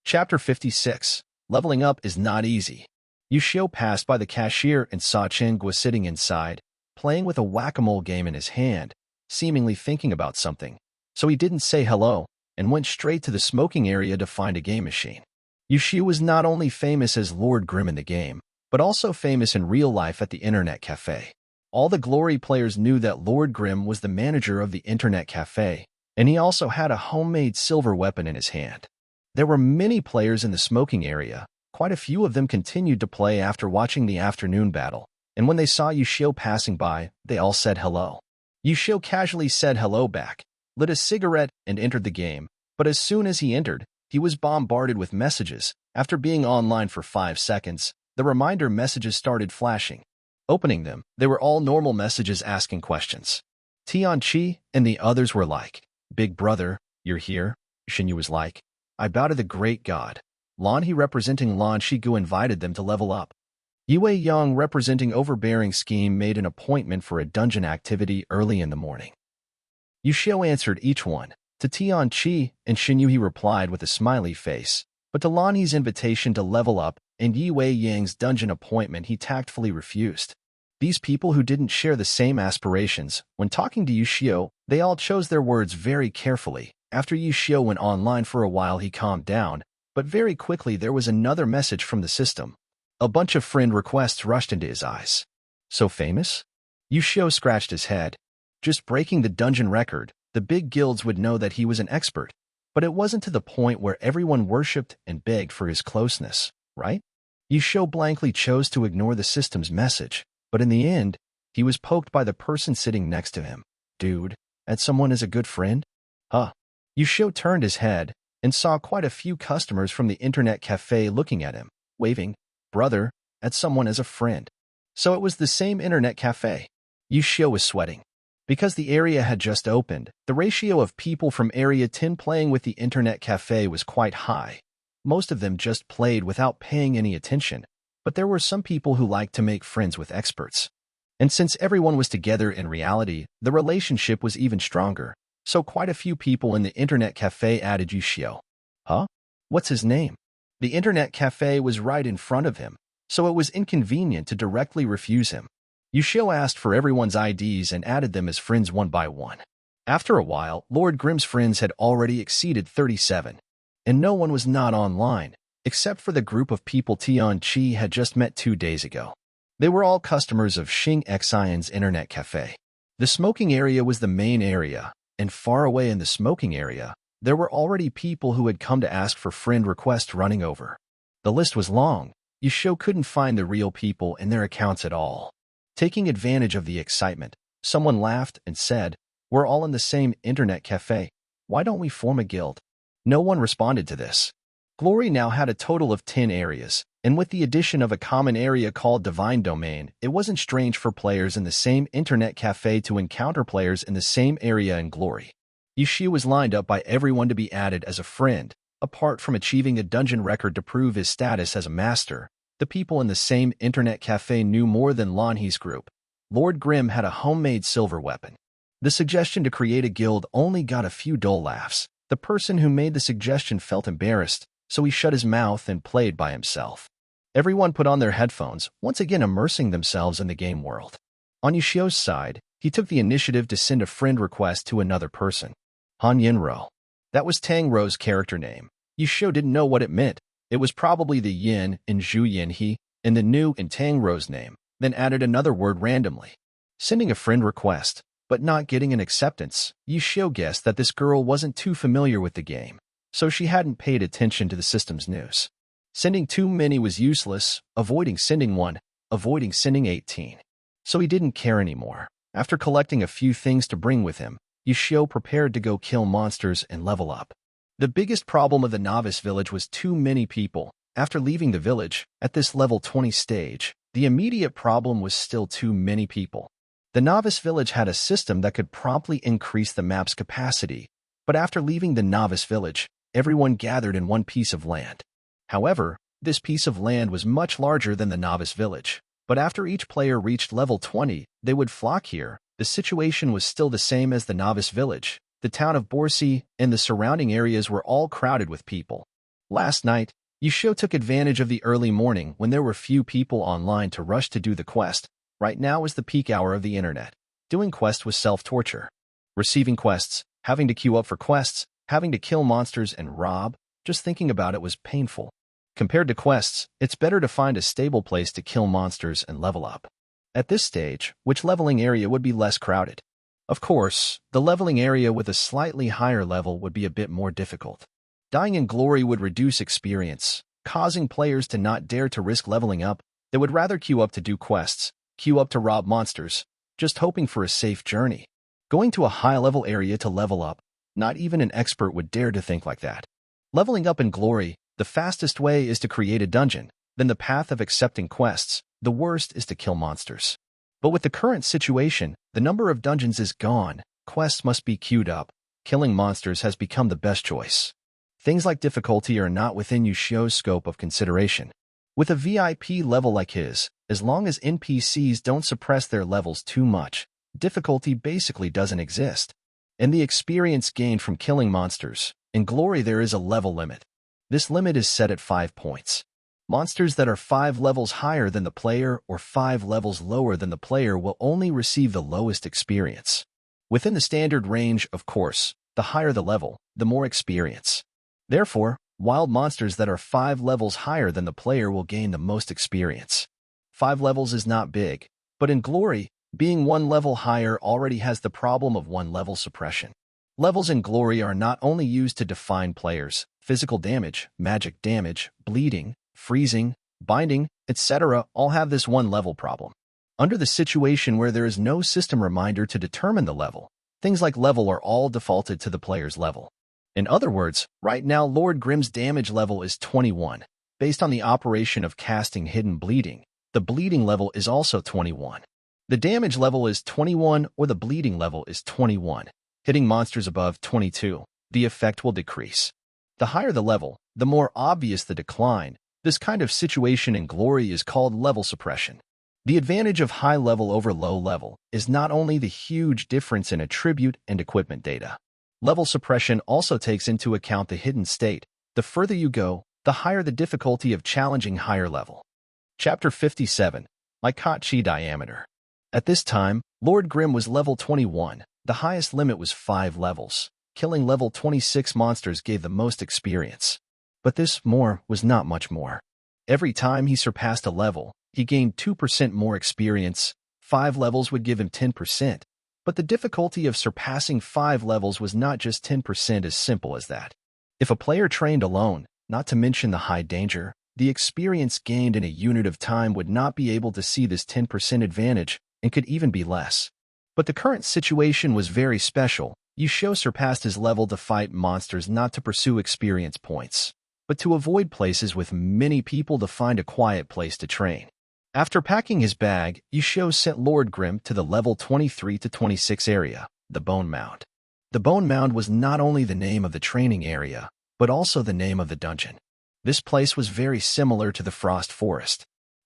Chapter 56. Leveling up is not easy. Yushio passed by the cashier and saw Chingwa sitting inside, playing with a whack-a-mole game in his hand, seemingly thinking about something. So he didn't say hello and went straight to the smoking area to find a game machine. Yushio was not only famous as Lord Grimm in the game, but also famous in real life at the internet cafe. All the Glory players knew that Lord Grimm was the manager of the internet cafe, and he also had a homemade silver weapon in his hand. There were many players in the smoking area. Quite a few of them continued to play after watching the afternoon battle, and when they saw Yushio passing by, they all said hello. Yushio casually said hello back, lit a cigarette, and entered the game, but as soon as he entered, he was bombarded with messages. After being online for 5 seconds, the reminder messages started flashing. Opening them, they were all normal messages asking questions. Tianqi and the others were like, "Big brother, you're here?" Xinyu was like, "I bow to the great god." Lan He representing Lan Shigu invited them to level up. Yue Yang representing overbearing scheme made an appointment for a dungeon activity early in the morning. Yu Xiao answered each one. To Tianqi and Xinyu he replied with a smiley face, but to Lan He's invitation to level up and Yue Yang's dungeon appointment he tactfully refused. These people who didn't share the same aspirations, when talking to Yu Xiao, they all chose their words very carefully. After Yu Xiao went online for a while he calmed down, but very quickly there was another message from the system. A bunch of friend requests rushed into his eyes. So famous? Yu Xiao scratched his head. Just breaking the dungeon record, the big guilds would know that he was an expert. But it wasn't to the point where everyone worshipped and begged for his closeness, right? Yu Xiao blankly chose to ignore the system's message, but in the end, he was poked by the person sitting next to him. Dude, that someone is a good friend? Huh. Yu Xiao turned his head and saw quite a few customers from the internet cafe looking at him, waving, brother, at someone as a friend. So it was the same internet cafe. Yu Xiao was sweating. Because the area had just opened, the ratio of people from Area 10 playing with the internet cafe was quite high. Most of them just played without paying any attention, but there were some people who liked to make friends with experts. And since everyone was together in reality, the relationship was even stronger, so quite a few people in the internet cafe added Yu Xiao. Huh? What's his name? The internet cafe was right in front of him, so it was inconvenient to directly refuse him. Yu Xiao asked for everyone's IDs and added them as friends one by one. After a while, Lord Grimm's friends had already exceeded 37, and no one was not online, except for the group of people Tianqi had just met 2 days ago. They were all customers of Xing Xion's internet cafe. The smoking area was the main area, and far away in the smoking area, there were already people who had come to ask for friend requests running over. The list was long. Yu Xiao couldn't find the real people in their accounts at all. Taking advantage of the excitement, someone laughed and said, "We're all in the same internet cafe. Why don't we form a guild?" No one responded to this. Glory now had a total of 10 areas, and with the addition of a common area called Divine Domain, it wasn't strange for players in the same internet cafe to encounter players in the same area in Glory. Yu Xiao was lined up by everyone to be added as a friend. Apart from achieving a dungeon record to prove his status as a master, the people in the same internet cafe knew more than Lan He's group. Lord Grimm had a homemade silver weapon. The suggestion to create a guild only got a few dull laughs. The person who made the suggestion felt embarrassed, so he shut his mouth and played by himself. Everyone put on their headphones, once again immersing themselves in the game world. On Yu Xiao's side, he took the initiative to send a friend request to another person. Han Yinro. That was Tang Rou's character name. Yu Xiao didn't know what it meant. It was probably the yin in Zhu Yin He and the nu in Tang Rou's name, then added another word randomly. Sending a friend request, but not getting an acceptance, Yu Xiao guessed that this girl wasn't too familiar with the game, so she hadn't paid attention to the system's news. Sending too many was useless, avoiding sending 1, avoiding sending 18. So he didn't care anymore. After collecting a few things to bring with him, Yu Xiao prepared to go kill monsters and level up. The biggest problem of the novice village was too many people. After leaving the village, at this level 20 stage, the immediate problem was still too many people. The novice village had a system that could promptly increase the map's capacity, but after leaving the novice village, everyone gathered in one piece of land. However, this piece of land was much larger than the novice village, but after each player reached level 20, they would flock here. The situation was still the same as the novice village. The town of Borsi and the surrounding areas were all crowded with people. Last night, Yu Xiao took advantage of the early morning when there were few people online to rush to do the quest. Right now is the peak hour of the internet. Doing quests was self-torture. Receiving quests, having to queue up for quests, having to kill monsters and rob, just thinking about it was painful. Compared to quests, it's better to find a stable place to kill monsters and level up. At this stage, which leveling area would be less crowded? Of course, the leveling area with a slightly higher level would be a bit more difficult. Dying in glory would reduce experience, causing players to not dare to risk leveling up. They would rather queue up to do quests, queue up to rob monsters, just hoping for a safe journey. Going to a high-level area to level up, not even an expert would dare to think like that. Leveling up in glory, the fastest way is to create a dungeon, then the path of accepting quests, the worst is to kill monsters. But with the current situation, the number of dungeons is gone, quests must be queued up, killing monsters has become the best choice. Things like difficulty are not within Yushio's scope of consideration. With a VIP level like his, as long as NPCs don't suppress their levels too much, difficulty basically doesn't exist. In the experience gained from killing monsters, in Glory there is a level limit. This limit is set at 5 points. Monsters that are 5 levels higher than the player or 5 levels lower than the player will only receive the lowest experience. Within the standard range, of course, the higher the level, the more experience. Therefore, wild monsters that are 5 levels higher than the player will gain the most experience. 5 levels is not big, but in Glory, being 1 level higher already has the problem of 1 level suppression. Levels in Glory are not only used to define players, physical damage, magic damage, bleeding, freezing, binding, etc. all have this 1 level problem. Under the situation where there is no system reminder to determine the level, things like level are all defaulted to the player's level. In other words, right now Lord Grimm's damage level is 21. Based on the operation of casting Hidden Bleeding, the bleeding level is also 21. The damage level is 21 or the bleeding level is 21. Hitting monsters above 22, the effect will decrease. The higher the level, the more obvious the decline. This kind of situation in Glory is called level suppression. The advantage of high level over low level is not only the huge difference in attribute and equipment data. Level suppression also takes into account the hidden state. The further you go, the higher the difficulty of challenging higher level. Chapter 57, Mikachi Diameter. At this time, Lord Grimm was level 21. The highest limit was 5 levels. Killing level 26 monsters gave the most experience. But this more was not much more. Every time he surpassed a level, he gained 2% more experience. 5 levels would give him 10%. But the difficulty of surpassing 5 levels was not just 10% as simple as that. If a player trained alone, not to mention the high danger, the experience gained in a unit of time would not be able to see this 10% advantage and could even be less. But the current situation was very special. Yushio surpassed his level to fight monsters, not to pursue experience points, but to avoid places with many people to find a quiet place to train. After packing his bag, Yushio sent Lord Grimm to the level 23 to 26 area, the Bone Mound. The Bone Mound was not only the name of the training area, but also the name of the dungeon. This place was very similar to the Frost Forest.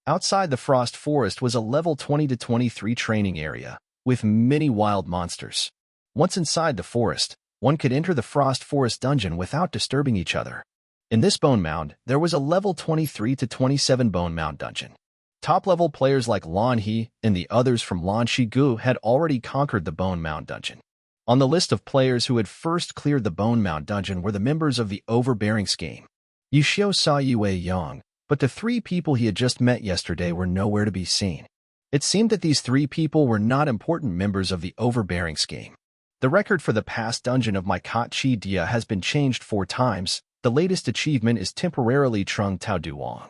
Outside the Frost Forest was a level 20 to 23 training area, with many wild monsters. Once inside the forest, one could enter the Frost Forest dungeon without disturbing each other. In this Bone Mound, there was a level 23 to 27 Bone Mound dungeon. Top-level players like Lan He and the others from Lan Shigu had already conquered the Bone Mound dungeon. On the list of players who had first cleared the Bone Mound dungeon were the members of the Overbearing Scheme. Yushio saw Yue Yang, but the 3 people he had just met yesterday were nowhere to be seen. It seemed that these 3 people were not important members of the Overbearing Scheme. The record for the past dungeon of Mikachi Dia has been changed 4 times. The latest achievement is temporarily Trung Tao Duong.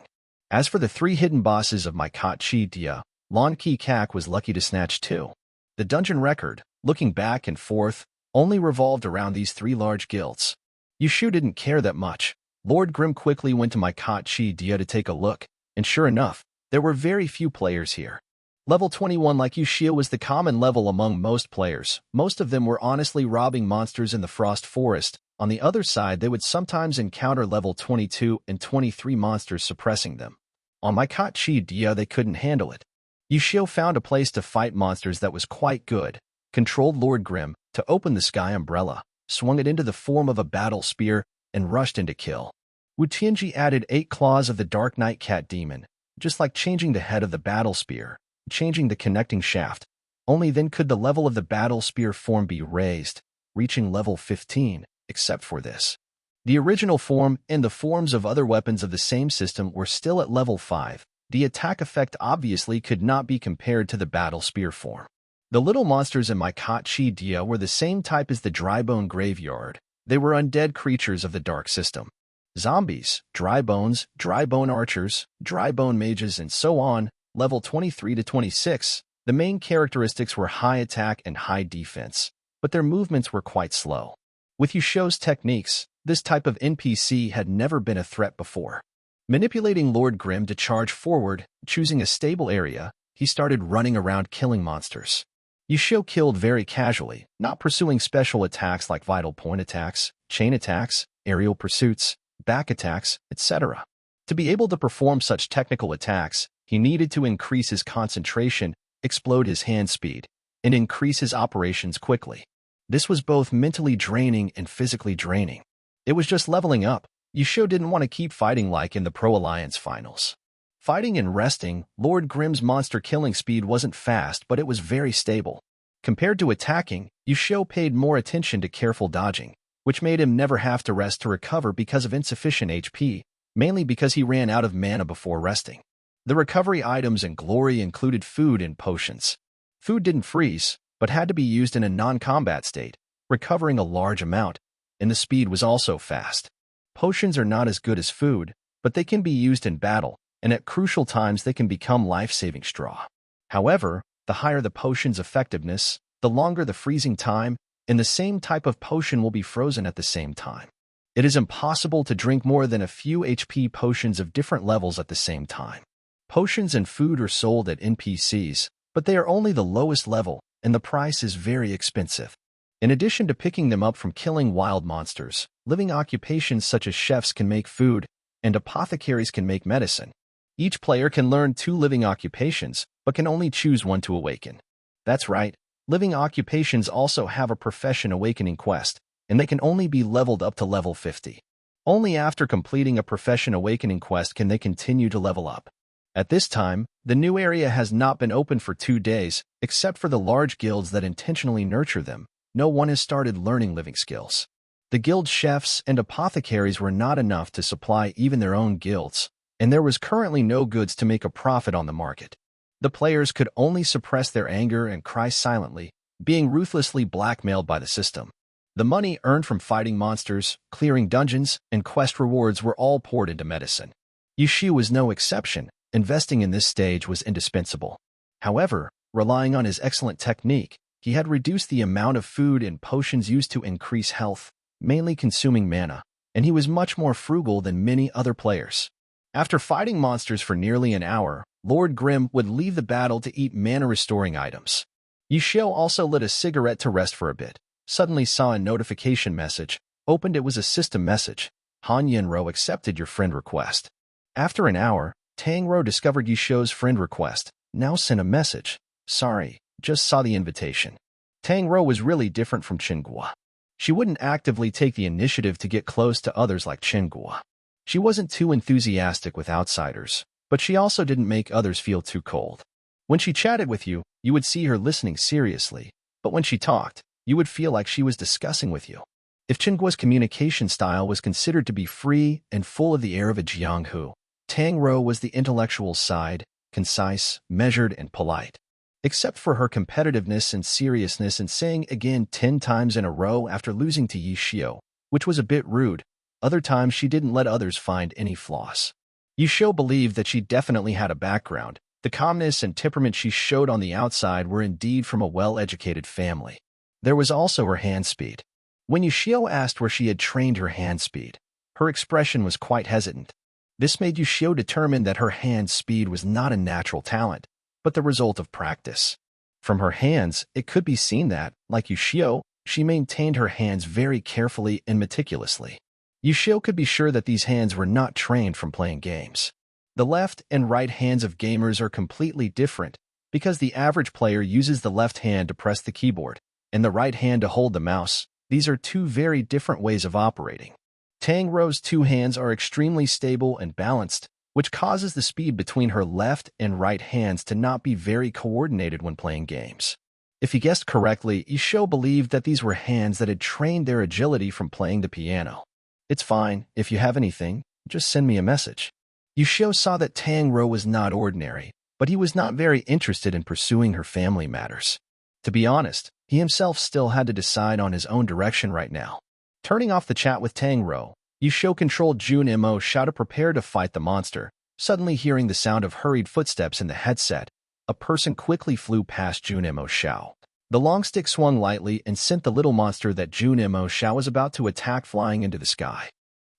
As for the 3 hidden bosses of Mikachi Dia, Lon Ki Kak was lucky to snatch 2. The dungeon record, looking back and forth, only revolved around these 3 large guilds. Yushio didn't care that much. Lord Grimm quickly went to Mikachi Dia to take a look, and sure enough, there were very few players here. Level 21 like Yushio was the common level among most players. Most of them were honestly robbing monsters in the Frost Forest. On the other side, they would sometimes encounter level 22 and 23 monsters suppressing them. On Mikachi Dia, they couldn't handle it. Yushio found a place to fight monsters that was quite good, controlled Lord Grimm to open the Sky Umbrella, swung it into the form of a battle spear, and rushed in to kill. Wu Tianji added 8 claws of the Dark Knight Cat Demon, just like changing the head of the battle spear, changing the connecting shaft. Only then could the level of the battle spear form be raised, reaching level 15, except for this. The original form and the forms of other weapons of the same system were still at level 5. The attack effect obviously could not be compared to the battle spear form. The little monsters in Mikachi Dia were the same type as the Drybone Graveyard. They were undead creatures of the Dark System. Zombies, dry bones, drybone archers, drybone mages, and so on. Level 23 to 26, the main characteristics were high attack and high defense, but their movements were quite slow. With Yushio's techniques, this type of NPC had never been a threat before. Manipulating Lord Grimm to charge forward, choosing a stable area, he started running around killing monsters. Yushio killed very casually, not pursuing special attacks like vital point attacks, chain attacks, aerial pursuits, back attacks, etc. To be able to perform such technical attacks, he needed to increase his concentration, explode his hand speed, and increase his operations quickly. This was both mentally draining and physically draining. It was just leveling up. Yushio didn't want to keep fighting like in the Pro Alliance finals. Fighting and resting, Lord Grimm's monster killing speed wasn't fast, but it was very stable. Compared to attacking, Yushio paid more attention to careful dodging, which made him never have to rest to recover because of insufficient HP, mainly because he ran out of mana before resting. The recovery items and glory included food and potions. Food didn't freeze, but had to be used in a non-combat state, recovering a large amount, and the speed was also fast. Potions are not as good as food, but they can be used in battle, and at crucial times they can become life-saving straw. However, the higher the potion's effectiveness, the longer the freezing time, and the same type of potion will be frozen at the same time. It is impossible to drink more than a few HP potions of different levels at the same time. Potions and food are sold at NPCs, but they are only the lowest level, and the price is very expensive. In addition to picking them up from killing wild monsters, living occupations such as chefs can make food, and apothecaries can make medicine. Each player can learn 2 living occupations, but can only choose one to awaken. That's right, living occupations also have a profession awakening quest, and they can only be leveled up to level 50. Only after completing a profession awakening quest can they continue to level up. At this time, the new area has not been open for 2 days, except for the large guilds that intentionally nurture them. No one has started learning living skills. The guild chefs and apothecaries were not enough to supply even their own guilds, and there was currently no goods to make a profit on the market. The players could only suppress their anger and cry silently, being ruthlessly blackmailed by the system. The money earned from fighting monsters, clearing dungeons, and quest rewards were all poured into medicine. Yushio was no exception. Investing in this stage was indispensable. However, relying on his excellent technique, he had reduced the amount of food and potions used to increase health, mainly consuming mana, and he was much more frugal than many other players. After fighting monsters for nearly an hour, Lord Grimm would leave the battle to eat mana-restoring items. Yushio also lit a cigarette to rest for a bit, suddenly saw a notification message, opened it was a system message. Han Yenro accepted your friend request. After an hour, Tangro discovered Yushio's friend request, now sent a message. Sorry, just saw the invitation. Tangro was really different from Qinghua. She wouldn't actively take the initiative to get close to others like Qinghua. She wasn't too enthusiastic with outsiders, but she also didn't make others feel too cold. When she chatted with you, you would see her listening seriously, but when she talked, you would feel like she was discussing with you. If Qinghua's communication style was considered to be free and full of the air of a Jianghu, Tangro was the intellectual side, concise, measured, and polite. Except for her competitiveness and seriousness in saying again 10 times in a row after losing to Yushio, which was a bit rude, other times she didn't let others find any flaws. Yushio believed that she definitely had a background. The calmness and temperament she showed on the outside were indeed from a well-educated family. There was also her hand speed. When Yushio asked where she had trained her hand speed, her expression was quite hesitant. This made Yushio determine that her hand speed was not a natural talent, but the result of practice. From her hands, it could be seen that, like Yushio, she maintained her hands very carefully and meticulously. Yushio could be sure that these hands were not trained from playing games. The left and right hands of gamers are completely different because the average player uses the left hand to press the keyboard and the right hand to hold the mouse. These are 2 very different ways of operating. Tangro's 2 hands are extremely stable and balanced, which causes the speed between her left and right hands to not be very coordinated when playing games. If he guessed correctly, Yushio believed that these were hands that had trained their agility from playing the piano. It's fine, if you have anything, just send me a message. Yushio saw that Tangro was not ordinary, but he was not very interested in pursuing her family matters. To be honest, he himself still had to decide on his own direction right now. Turning off the chat with Tangro, Yushio controlled Jun-Mo Shao to prepare to fight the monster. Suddenly hearing the sound of hurried footsteps in the headset, a person quickly flew past Jun-Mo Shao. The long stick swung lightly and sent the little monster that Jun-Mo Shao was about to attack flying into the sky.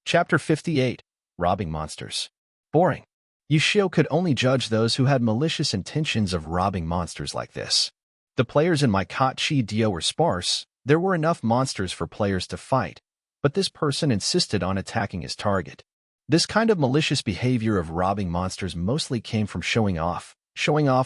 Chapter 58. Robbing Monsters. Boring. Yushio could only judge those who had malicious intentions of robbing monsters like this. The players in my Kachi Dio were sparse. There were enough monsters for players to fight, but this person insisted on attacking his target. This kind of malicious behavior of robbing monsters mostly came from showing off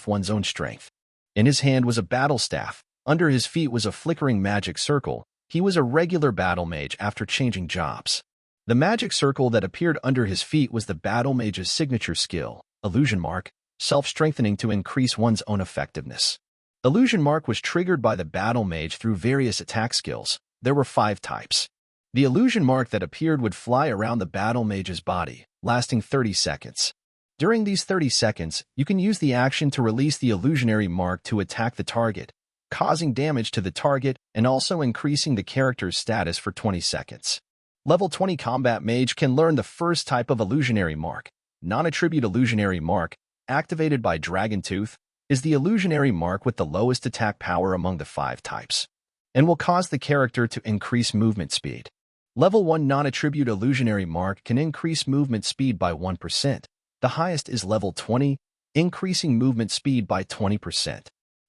one's own strength. In his hand was a battle staff. Under his feet was a flickering magic circle. He was a regular battle mage after changing jobs. The magic circle that appeared under his feet was the battle mage's signature skill, Illusion Mark, self-strengthening to increase one's own effectiveness. Illusion Mark was triggered by the battle mage through various attack skills. There were 5 types. The illusion mark that appeared would fly around the battle mage's body, lasting 30 seconds. During these 30 seconds, you can use the action to release the illusionary mark to attack the target, causing damage to the target and also increasing the character's status for 20 seconds. Level 20 Combat Mage can learn the first type of illusionary mark. Non-attribute illusionary mark, activated by Dragon Tooth, is the illusionary mark with the lowest attack power among the 5 types, and will cause the character to increase movement speed. Level 1 non-attribute illusionary mark can increase movement speed by 1%. The highest is level 20, increasing movement speed by 20%.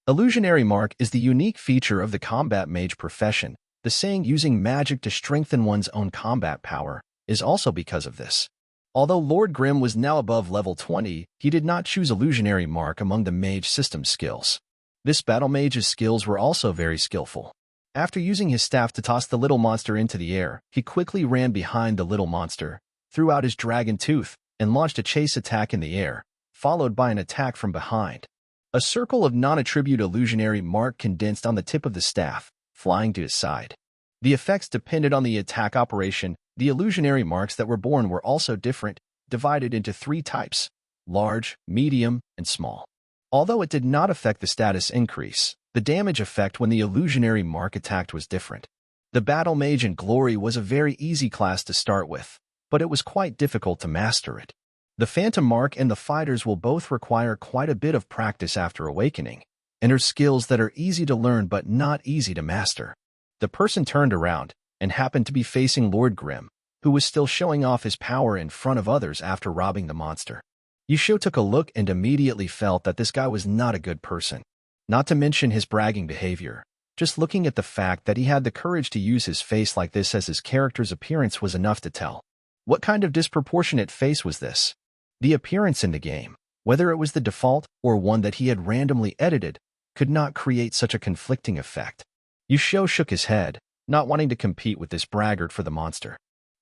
Illusionary mark is the unique feature of the combat mage profession. The saying using magic to strengthen one's own combat power is also because of this. Although Lord Grimm was now above level 20, he did not choose illusionary mark among the mage system skills. This battle mage's skills were also very skillful. After using his staff to toss the little monster into the air, he quickly ran behind the little monster, threw out his dragon tooth, and launched a chase attack in the air, followed by an attack from behind. A circle of non-attribute illusionary mark condensed on the tip of the staff, flying to his side. The effects depended on the attack operation. The illusionary marks that were born were also different, divided into 3 types: large, medium, and small. Although it did not affect the status increase, the damage effect when the illusionary mark attacked was different. The Battle Mage in Glory was a very easy class to start with, but it was quite difficult to master it. The Phantom Mark and the Fighters will both require quite a bit of practice after awakening, and are skills that are easy to learn but not easy to master. The person turned around and happened to be facing Lord Grimm, who was still showing off his power in front of others after robbing the monster. Yushio took a look and immediately felt that this guy was not a good person. Not to mention his bragging behavior. Just looking at the fact that he had the courage to use his face like this as his character's appearance was enough to tell. What kind of disproportionate face was this? The appearance in the game, whether it was the default or one that he had randomly edited, could not create such a conflicting effect. Yushio shook his head, not wanting to compete with this braggart for the monster.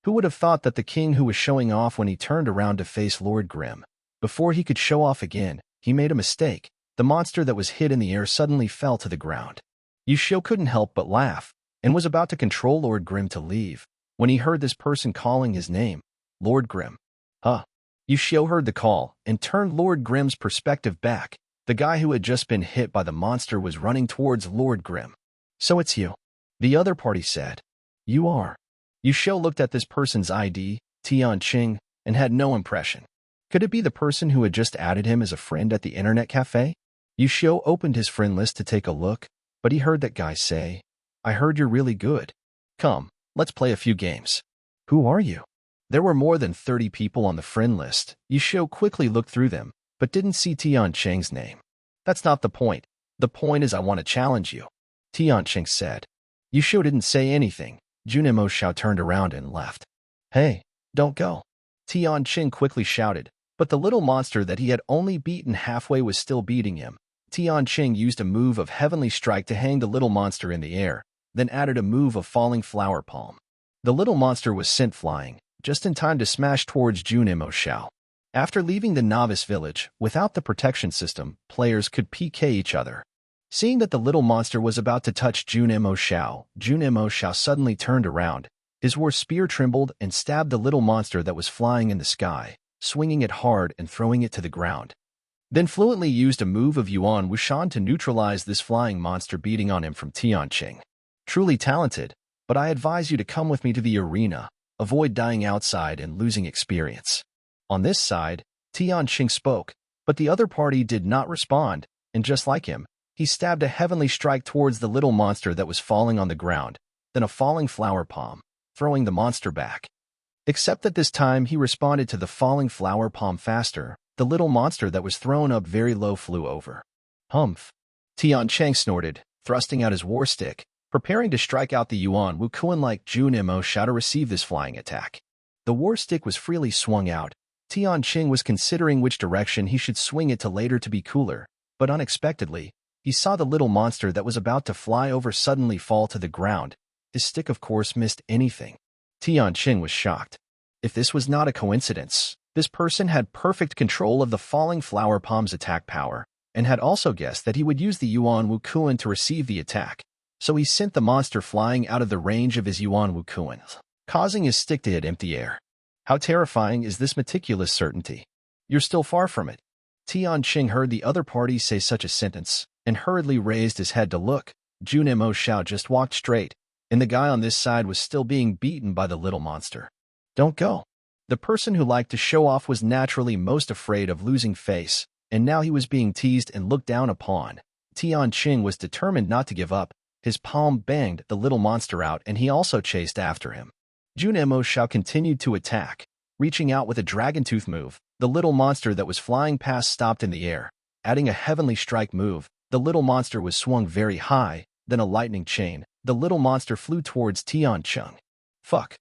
Who would have thought that the king who was showing off when he turned around to face Lord Grimm? Before he could show off again, he made a mistake. The monster that was hit in the air suddenly fell to the ground. Yushio couldn't help but laugh, and was about to control Lord Grimm to leave, when he heard this person calling his name, Lord Grimm. Huh. Yushio heard the call, and turned Lord Grimm's perspective back. The guy who had just been hit by the monster was running towards Lord Grimm. So it's you. The other party said. You are. Yushio looked at this person's ID, Tian Qing, and had no impression. Could it be the person who had just added him as a friend at the internet cafe? Yushio opened his friend list to take a look, but he heard that guy say, I heard you're really good. Come, let's play a few games. Who are you? There were more than 30 people on the friend list. Yushio quickly looked through them, but didn't see Tian Qing's name. That's not the point. The point is I want to challenge you, Tian Qing said. Yushio didn't say anything. Junimo Xiao turned around and left. Hey, don't go. Tian Qing quickly shouted, but the little monster that he had only beaten halfway was still beating him. Tian Qing used a move of Heavenly Strike to hang the little monster in the air, then added a move of Falling Flower Palm. The little monster was sent flying, just in time to smash towards Junimo Xiao. After leaving the novice village, without the protection system, players could PK each other. Seeing that the little monster was about to touch Junimo Xiao suddenly turned around. His war spear trembled and stabbed the little monster that was flying in the sky, swinging it hard and throwing it to the ground. Then fluently used a move of Yuan Wuxian to neutralize this flying monster beating on him from Tian Qing. Truly talented, but I advise you to come with me to the arena. Avoid dying outside and losing experience. On this side, Tian Qing spoke, but the other party did not respond, and just like him, he stabbed a heavenly strike towards the little monster that was falling on the ground, then a falling flower palm, throwing the monster back. Except that this time he responded to the falling flower palm faster, the little monster that was thrown up very low flew over. Humph! Tian Cheng snorted, thrusting out his war stick, preparing to strike out the Yuan Wukuan like Jun Mo Shao to receive this flying attack. The war stick was freely swung out. Tian Cheng was considering which direction he should swing it to later to be cooler, but unexpectedly, he saw the little monster that was about to fly over suddenly fall to the ground. His stick of course missed anything. Tian Cheng was shocked. If this was not a coincidence, this person had perfect control of the falling flower palm's attack power, and had also guessed that he would use the Yuan Wukuan to receive the attack, so he sent the monster flying out of the range of his Yuan Wukuan, causing his stick to hit empty air. How terrifying is this meticulous certainty? You're still far from it. Tian Cheng heard the other party say such a sentence, and hurriedly raised his head to look. Jun Mo Shao just walked straight, and the guy on this side was still being beaten by the little monster. Don't go. The person who liked to show off was naturally most afraid of losing face, and now he was being teased and looked down upon. Tian Cheng was determined not to give up. His palm banged the little monster out, and he also chased after him. Jun Mo Shao continued to attack, reaching out with a dragon tooth move. The little monster that was flying past stopped in the air. Adding a heavenly strike move, the little monster was swung very high, then a lightning chain. The little monster flew towards Tian Cheng. Fuck.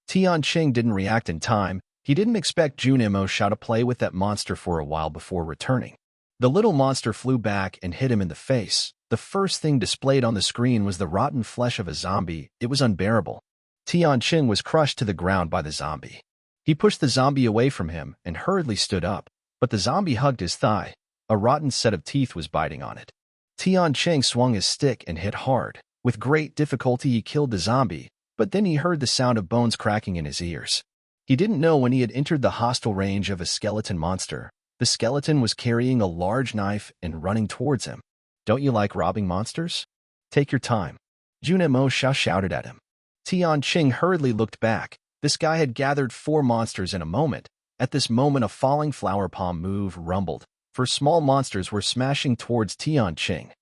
Tian Cheng didn't react in time. He didn't expect Jun Mo Shao to play with that monster for a while before returning. The little monster flew back and hit him in the face. The first thing displayed on the screen was the rotten flesh of a zombie. It was unbearable. Tian Cheng was crushed to the ground by the zombie. He pushed the zombie away from him and hurriedly stood up, but the zombie hugged his thigh. A rotten set of teeth was biting on it. Tian Cheng swung his stick and hit hard. With great difficulty he killed the zombie, but then he heard the sound of bones cracking in his ears. He didn't know when he had entered the hostile range of a skeleton monster. The skeleton was carrying a large knife and running towards him. Don't you like robbing monsters? Take your time. Jun Mo Shao shouted at him. Tian Cheng hurriedly looked back. This guy had gathered 4 monsters in a moment. At this moment a falling flower palm move rumbled, for small monsters were smashing towards Tian Cheng.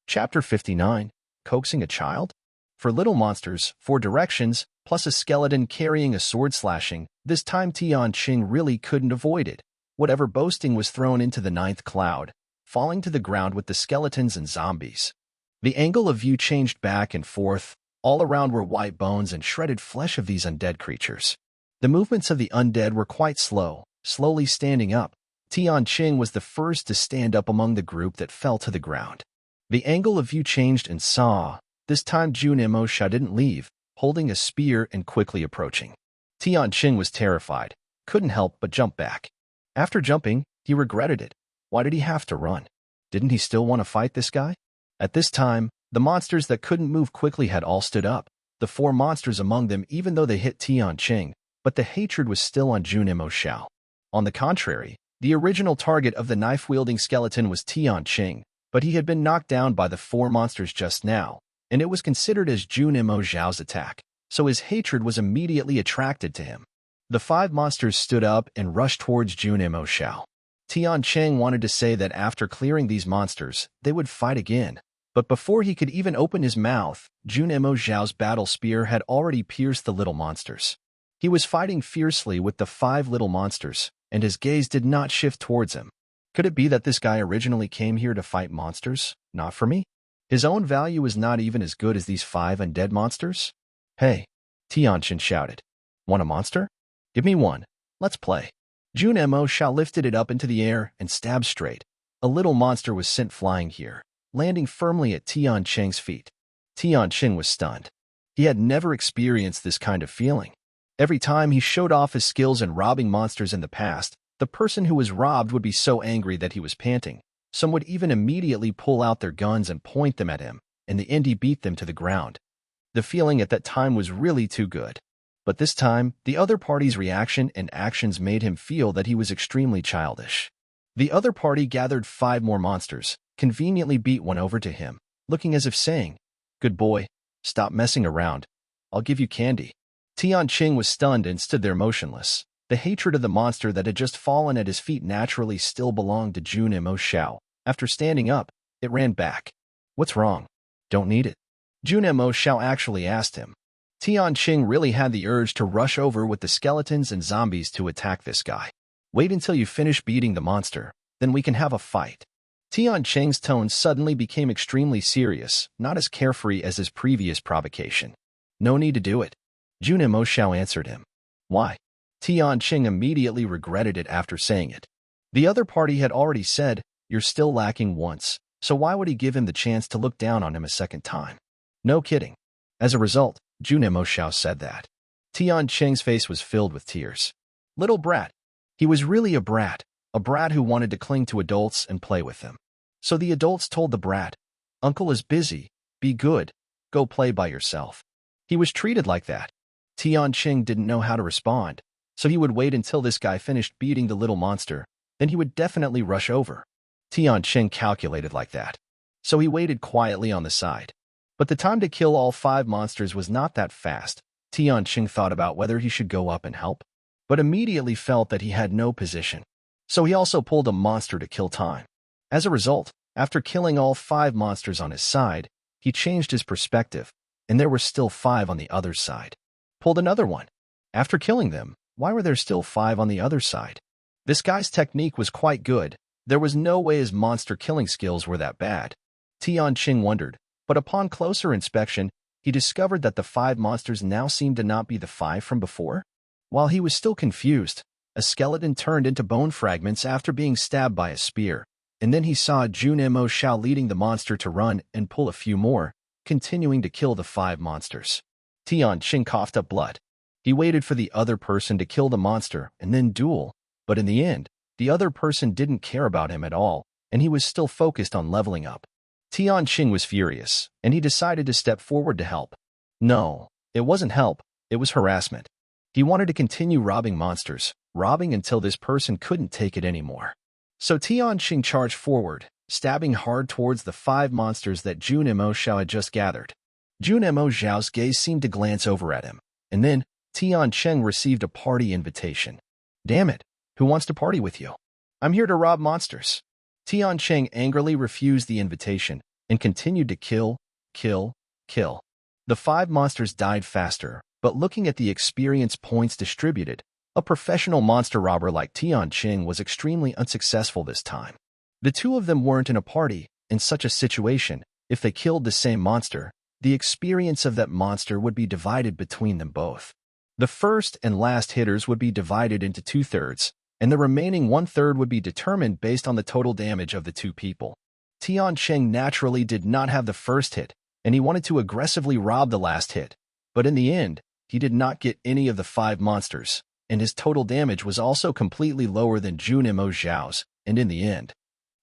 Chapter 59. Coaxing a child? For little monsters, 4 directions, plus a skeleton carrying a sword slashing, this time Tian Cheng really couldn't avoid it. Whatever boasting was thrown into the 9th cloud, falling to the ground with the skeletons and zombies. The angle of view changed back and forth. All around were white bones and shredded flesh of these undead creatures. The movements of the undead were quite slow, slowly standing up. Tian Cheng was the first to stand up among the group that fell to the ground. The angle of view changed and saw. This time Jun Mo Shao didn't leave, holding a spear and quickly approaching. Tian Cheng was terrified, couldn't help but jump back. After jumping, he regretted it. Why did he have to run? Didn't he still want to fight this guy? At this time, the monsters that couldn't move quickly had all stood up, the 4 monsters among them even though they hit Tian Cheng, but the hatred was still on Jun Mo Shao. On the contrary, the original target of the knife-wielding skeleton was Tian Cheng, but he had been knocked down by the 4 monsters just now, and it was considered as Jun Mo Shao's attack, so his hatred was immediately attracted to him. The 5 monsters stood up and rushed towards Jun Mo Shao. Tian Cheng wanted to say that after clearing these monsters, they would fight again. But before he could even open his mouth, Jun Mo Shao's battle spear had already pierced the little monsters. He was fighting fiercely with the 5 little monsters, and his gaze did not shift towards him. Could it be that this guy originally came here to fight monsters, not for me? His own value is not even as good as these 5 undead monsters? Hey, Tian Cheng shouted. Want a monster? Give me one. Let's play. Jun Mo Shao lifted it up into the air and stabbed straight. A little monster was sent flying here, landing firmly at Tian Cheng's feet. Tian Cheng was stunned. He had never experienced this kind of feeling. Every time he showed off his skills in robbing monsters in the past, the person who was robbed would be so angry that he was panting. Some would even immediately pull out their guns and point them at him, and the indie beat them to the ground. The feeling at that time was really too good. But this time, the other party's reaction and actions made him feel that he was extremely childish. The other party gathered 5 more monsters, conveniently beat one over to him, looking as if saying, "Good boy, stop messing around. I'll give you candy." Tian Cheng was stunned and stood there motionless. The hatred of the monster that had just fallen at his feet naturally still belonged to Jun Mo Shao. After standing up, it ran back. What's wrong? Don't need it. Jun Mo Shao actually asked him. Tian Cheng really had the urge to rush over with the skeletons and zombies to attack this guy. Wait until you finish beating the monster, then we can have a fight. Tian Cheng's tone suddenly became extremely serious, not as carefree as his previous provocation. No need to do it. Jun Mo Xiao answered him. Why? Tian Cheng immediately regretted it after saying it. The other party had already said, you're still lacking once, so why would he give him the chance to look down on him a second time? No kidding. As a result, Jun Mo Xiao said that. Tian Cheng's face was filled with tears. Little brat. He was really a brat who wanted to cling to adults and play with them. So the adults told the brat, Uncle is busy, be good, go play by yourself. He was treated like that. Tian Cheng didn't know how to respond, so he would wait until this guy finished beating the little monster, then he would definitely rush over. Tian Cheng calculated like that. So he waited quietly on the side. But the time to kill all 5 monsters was not that fast. Tian Cheng thought about whether he should go up and help, but immediately felt that he had no position. So he also pulled a monster to kill time. As a result, after killing all 5 monsters on his side, he changed his perspective, and there were still 5 on the other side. Pulled another one. After killing them, why were there still 5 on the other side? This guy's technique was quite good. There was no way his monster killing skills were that bad. Tian Cheng wondered, but upon closer inspection, he discovered that the 5 monsters now seemed to not be the 5 from before. While he was still confused, a skeleton turned into bone fragments after being stabbed by a spear, and then he saw Jun Mo Xiao leading the monster to run and pull a few more, continuing to kill the 5 monsters. Tian Cheng coughed up blood. He waited for the other person to kill the monster and then duel, but in the end, the other person didn't care about him at all, and he was still focused on leveling up. Tian Cheng was furious, and he decided to step forward to help. No, it wasn't help, it was harassment. He wanted to continue robbing monsters, robbing until this person couldn't take it anymore. So Tian Cheng charged forward, stabbing hard towards the 5 monsters that Jun Mo Xiao had just gathered. Jun Mo Xiao's gaze seemed to glance over at him, and then Tian Cheng received a party invitation. Damn it, who wants to party with you? I'm here to rob monsters. Tian Cheng angrily refused the invitation and continued to kill. The 5 monsters died faster, but looking at the experience points distributed, a professional monster robber like Tian Cheng was extremely unsuccessful this time. The 2 of them weren't in a party. In such a situation, if they killed the same monster, the experience of that monster would be divided between them both. The first and last hitters would be divided into 2/3, and the remaining 1/3 would be determined based on the total damage of the 2 people. Tian Cheng naturally did not have the first hit, and he wanted to aggressively rob the last hit, but in the end, he did not get any of the 5 monsters, and his total damage was also completely lower than Jun Mo Xiao's, and in the end,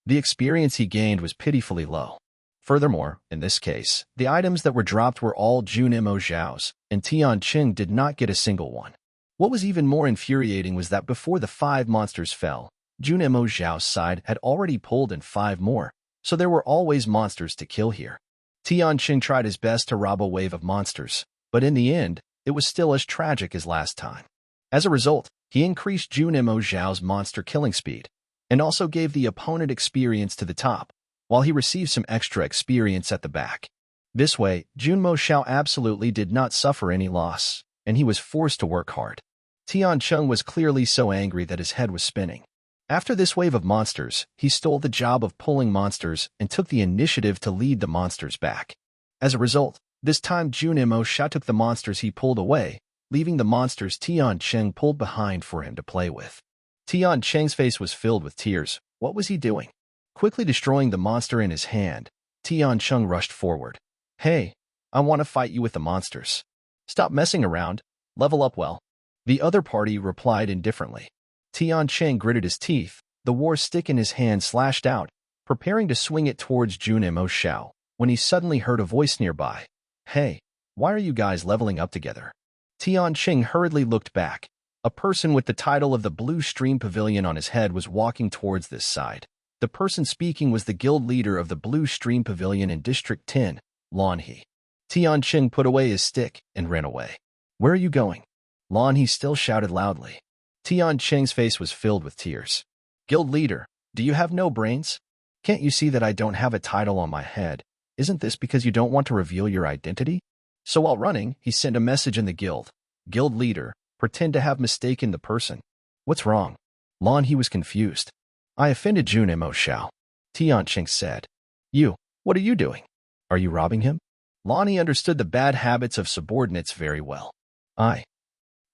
the experience he gained was pitifully low. Furthermore, in this case, the items that were dropped were all Jun Mo Xiao's, and Tian Cheng did not get a single one. What was even more infuriating was that before the 5 monsters fell, Jun Mo Xiao's side had already pulled in 5 more, so there were always monsters to kill here. Tian Cheng tried his best to rob a wave of monsters, but in the end, it was still as tragic as last time. As a result, he increased Jun Mo Xiao's monster killing speed, and also gave the opponent experience to the top, while he received some extra experience at the back. This way, Jun Mo Xiao absolutely did not suffer any loss, and he was forced to work hard. Tian Cheng was clearly so angry that his head was spinning. After this wave of monsters, he stole the job of pulling monsters and took the initiative to lead the monsters back. As a result, this time Jun Mo Xiao took the monsters he pulled away, leaving the monsters Tian Cheng pulled behind for him to play with. Tian Cheng's face was filled with tears. What was he doing? Quickly destroying the monster in his hand, Tian Cheng rushed forward. Hey, I want to fight you with the monsters. Stop messing around, level up well. The other party replied indifferently. Tian Cheng gritted his teeth, the war stick in his hand slashed out, preparing to swing it towards Jun Mo Xiao, when he suddenly heard a voice nearby. Hey, why are you guys leveling up together? Tian Cheng hurriedly looked back. A person with the title of the Blue Stream Pavilion on his head was walking towards this side. The person speaking was the guild leader of the Blue Stream Pavilion in District 10, Lan He. Tian Cheng put away his stick and ran away. Where are you going? Lan He still shouted loudly. Tian Cheng's face was filled with tears. Guild leader, do you have no brains? Can't you see that I don't have a title on my head? Isn't this because you don't want to reveal your identity? So while running, he sent a message in the guild. Guild leader, pretend to have mistaken the person. What's wrong? Lan He was confused. I offended Jun Mo Xiao. Tianqing said. You, what are you doing? Are you robbing him? Lan He understood the bad habits of subordinates very well. I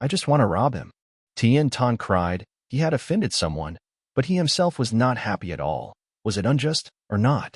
just want to rob him. Tian Tan cried. He had offended someone, but he himself was not happy at all. Was it unjust or not?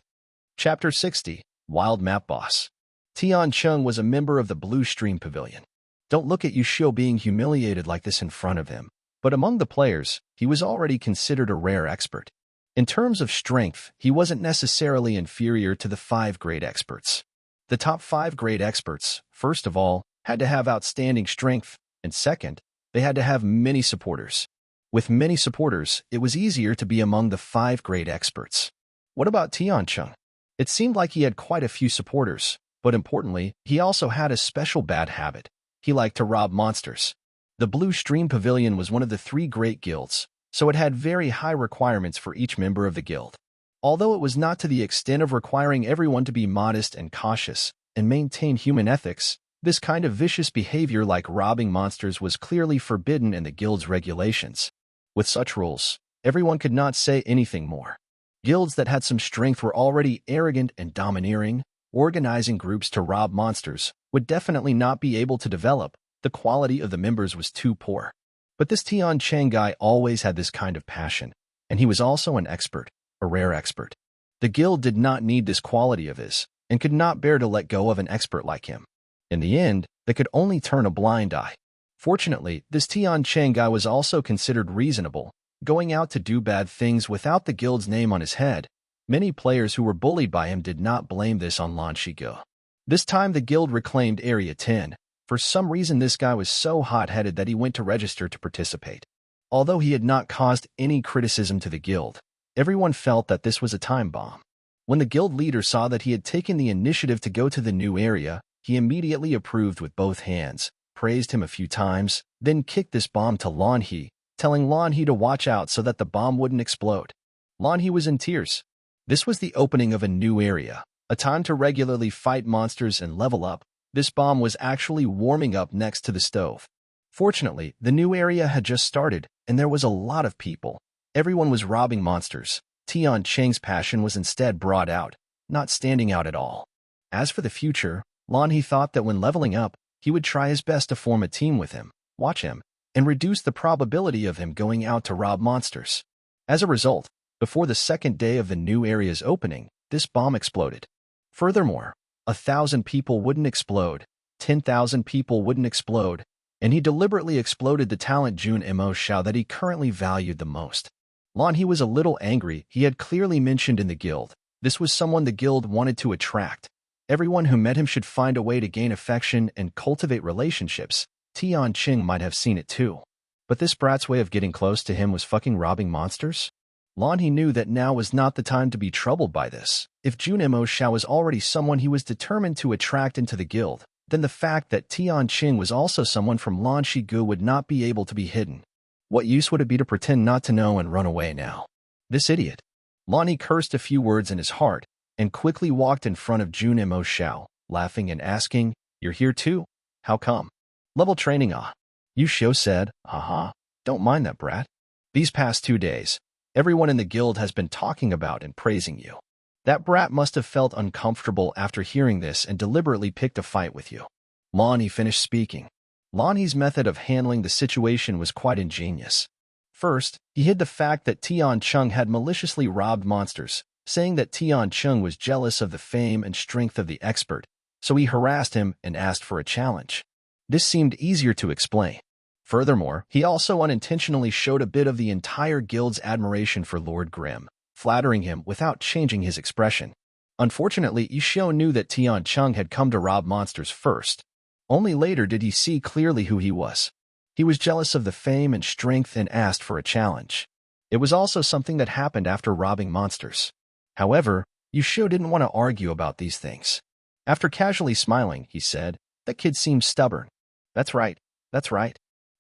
Chapter 60, Wild Map Boss. Tian Chung was a member of the Blue Stream Pavilion. Don't look at Yushio being humiliated like this in front of him. But among the players, he was already considered a rare expert. In terms of strength, he wasn't necessarily inferior to the 5 grade experts. The top 5 grade experts, first of all, had to have outstanding strength, and second, they had to have many supporters. With many supporters, it was easier to be among the 5 grade experts. What about Tian Chung? It seemed like he had quite a few supporters, but importantly, he also had a special bad habit. He liked to rob monsters. The Blue Stream Pavilion was one of the 3 great guilds, so it had very high requirements for each member of the guild. Although it was not to the extent of requiring everyone to be modest and cautious and maintain human ethics, this kind of vicious behavior like robbing monsters was clearly forbidden in the guild's regulations. With such rules, everyone could not say anything more. Guilds that had some strength were already arrogant and domineering. Organizing groups to rob monsters would definitely not be able to develop. The quality of the members was too poor. But this Tian Chang guy always had this kind of passion, and he was also an expert, a rare expert. The guild did not need this quality of his, and could not bear to let go of an expert like him. In the end, they could only turn a blind eye. Fortunately, this Tian Chang guy was also considered reasonable, going out to do bad things without the guild's name on his head. Many players who were bullied by him did not blame this on Lan Shigo. This time the guild reclaimed Area 10. For some reason this guy was so hot-headed that he went to register to participate. Although he had not caused any criticism to the guild, everyone felt that this was a time bomb. When the guild leader saw that he had taken the initiative to go to the new area, he immediately approved with both hands, praised him a few times, then kicked this bomb to Lan He, telling Lan He to watch out so that the bomb wouldn't explode. Lan He was in tears. This was the opening of a new area, a time to regularly fight monsters and level up. This bomb was actually warming up next to the stove. Fortunately, the new area had just started, and there was a lot of people. Everyone was robbing monsters. Tian Chang's passion was instead brought out, not standing out at all. As for the future, Lan He thought that when leveling up, he would try his best to form a team with him, watch him, and reduce the probability of him going out to rob monsters. As a result, before the second day of the new area's opening, this bomb exploded. Furthermore, 1,000 people wouldn't explode, 10,000 people wouldn't explode, and he deliberately exploded the talent Jun Mo Xiao that he currently valued the most. Lan He was a little angry. He had clearly mentioned in the guild. This was someone the guild wanted to attract. Everyone who met him should find a way to gain affection and cultivate relationships. Tian Qing might have seen it too. But this brat's way of getting close to him was fucking robbing monsters? Lan He knew that now was not the time to be troubled by this. If Jun Mo Xiao was already someone he was determined to attract into the guild, then the fact that Tian Qing was also someone from Lan Shigu would not be able to be hidden. What use would it be to pretend not to know and run away now? This idiot. Lan He cursed a few words in his heart, and quickly walked in front of Jun Mo Xiao, laughing and asking, "You're here too? How come?" "Level training, ah." Yushio said, "Haha, don't mind that brat. These past 2 days, everyone in the guild has been talking about and praising you. That brat must have felt uncomfortable after hearing this and deliberately picked a fight with you." Lan He finished speaking. Lan He's method of handling the situation was quite ingenious. First, he hid the fact that Tian Chung had maliciously robbed monsters, saying that Tian Chung was jealous of the fame and strength of the expert, so he harassed him and asked for a challenge. This seemed easier to explain. Furthermore, he also unintentionally showed a bit of the entire guild's admiration for Lord Grimm, flattering him without changing his expression. Unfortunately, Yushio knew that Tian Chung had come to rob monsters first. Only later did he see clearly who he was. He was jealous of the fame and strength and asked for a challenge. It was also something that happened after robbing monsters. However, Yushio didn't want to argue about these things. After casually smiling, he said, "That kid seems stubborn." That's right.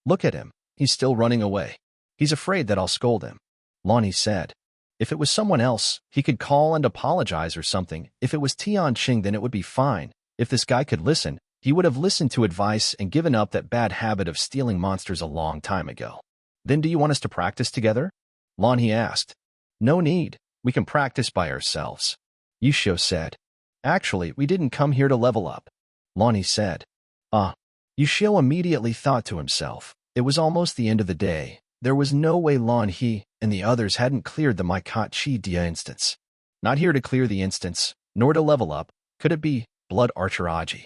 Look at him. He's still running away. He's afraid that I'll scold him." Lan He said. If it was someone else, he could call and apologize or something. If it was Tian Qing, then it would be fine. If this guy could listen, he would have listened to advice and given up that bad habit of stealing monsters a long time ago. Then do you want us to practice together? Lanhe asked. No need. We can practice by ourselves. Yushio said. Actually, we didn't come here to level up. Lanhe said. Yushio immediately thought to himself. It was almost the end of the day. There was no way Lanhe and the others hadn't cleared the Maikachi Dia instance. Not here to clear the instance, nor to level up. Could it be Blood Archer Aji?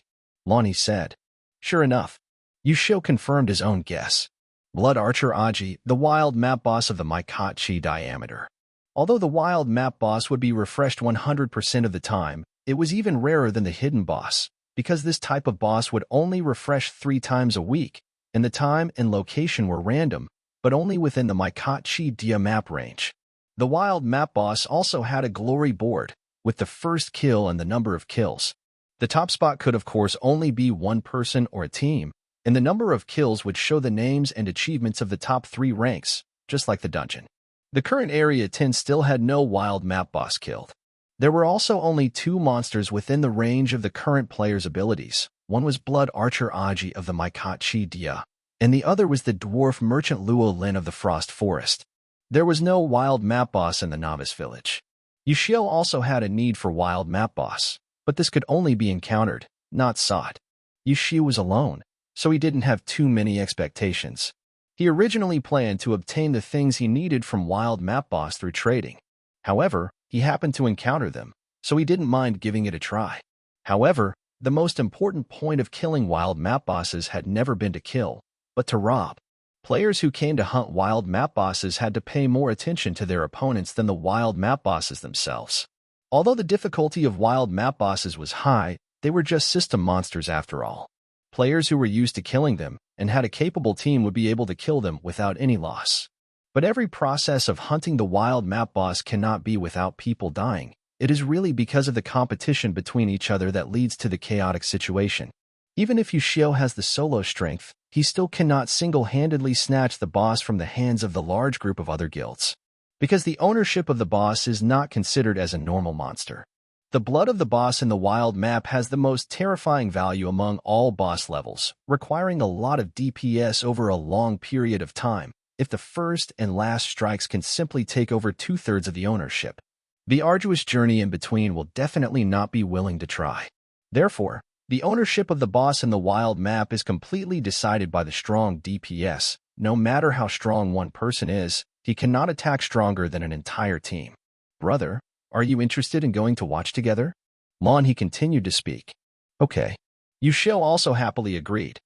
Lanhe said. Sure enough. Yushio confirmed his own guess. Blood Archer Aji, the wild map boss of the Maikachi diameter. Although the wild map boss would be refreshed 100% of the time, it was even rarer than the hidden boss, because this type of boss would only refresh 3 times a week, and the time and location were random, but only within the Maikachi Dia map range. The wild map boss also had a glory board, with the first kill and the number of kills. The top spot could of course only be one person or a team, and the number of kills would show the names and achievements of the top 3 ranks, just like the dungeon. The current Area 10 still had no wild map boss killed. There were also only 2 monsters within the range of the current player's abilities. One was Blood Archer Aji of the Maikachi Dia, and the other was the dwarf merchant Luo Lin of the Frost Forest. There was no wild map boss in the novice village. Yushio also had a need for wild map boss, but this could only be encountered, not sought. Yushio was alone, so he didn't have too many expectations. He originally planned to obtain the things he needed from wild map boss through trading. However, he happened to encounter them, so he didn't mind giving it a try. However, the most important point of killing wild map bosses had never been to kill, but to rob. Players who came to hunt wild map bosses had to pay more attention to their opponents than the wild map bosses themselves. Although the difficulty of wild map bosses was high, they were just system monsters after all. Players who were used to killing them and had a capable team would be able to kill them without any loss. But every process of hunting the wild map boss cannot be without people dying. It is really because of the competition between each other that leads to the chaotic situation. Even if Yushio has the solo strength, he still cannot single-handedly snatch the boss from the hands of the large group of other guilds, because the ownership of the boss is not considered as a normal monster. The blood of the boss in the wild map has the most terrifying value among all boss levels, requiring a lot of DPS over a long period of time. If the first and last strikes can simply take over 2/3 of the ownership, the arduous journey in between will definitely not be willing to try. Therefore, the ownership of the boss in the wild map is completely decided by the strong DPS. No matter how strong one person is, he cannot attack stronger than an entire team. Brother, are you interested in going to watch together? Lanhe continued to speak. Okay. Yushio also happily agreed.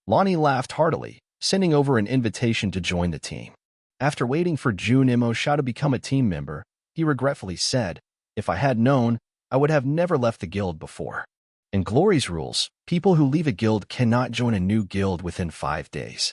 Lanhe laughed heartily, sending over an invitation to join the team. After waiting for Jun Imosha to become a team member, he regretfully said, if I had known, I would have never left the guild before. In Glory's rules, people who leave a guild cannot join a new guild within 5 days.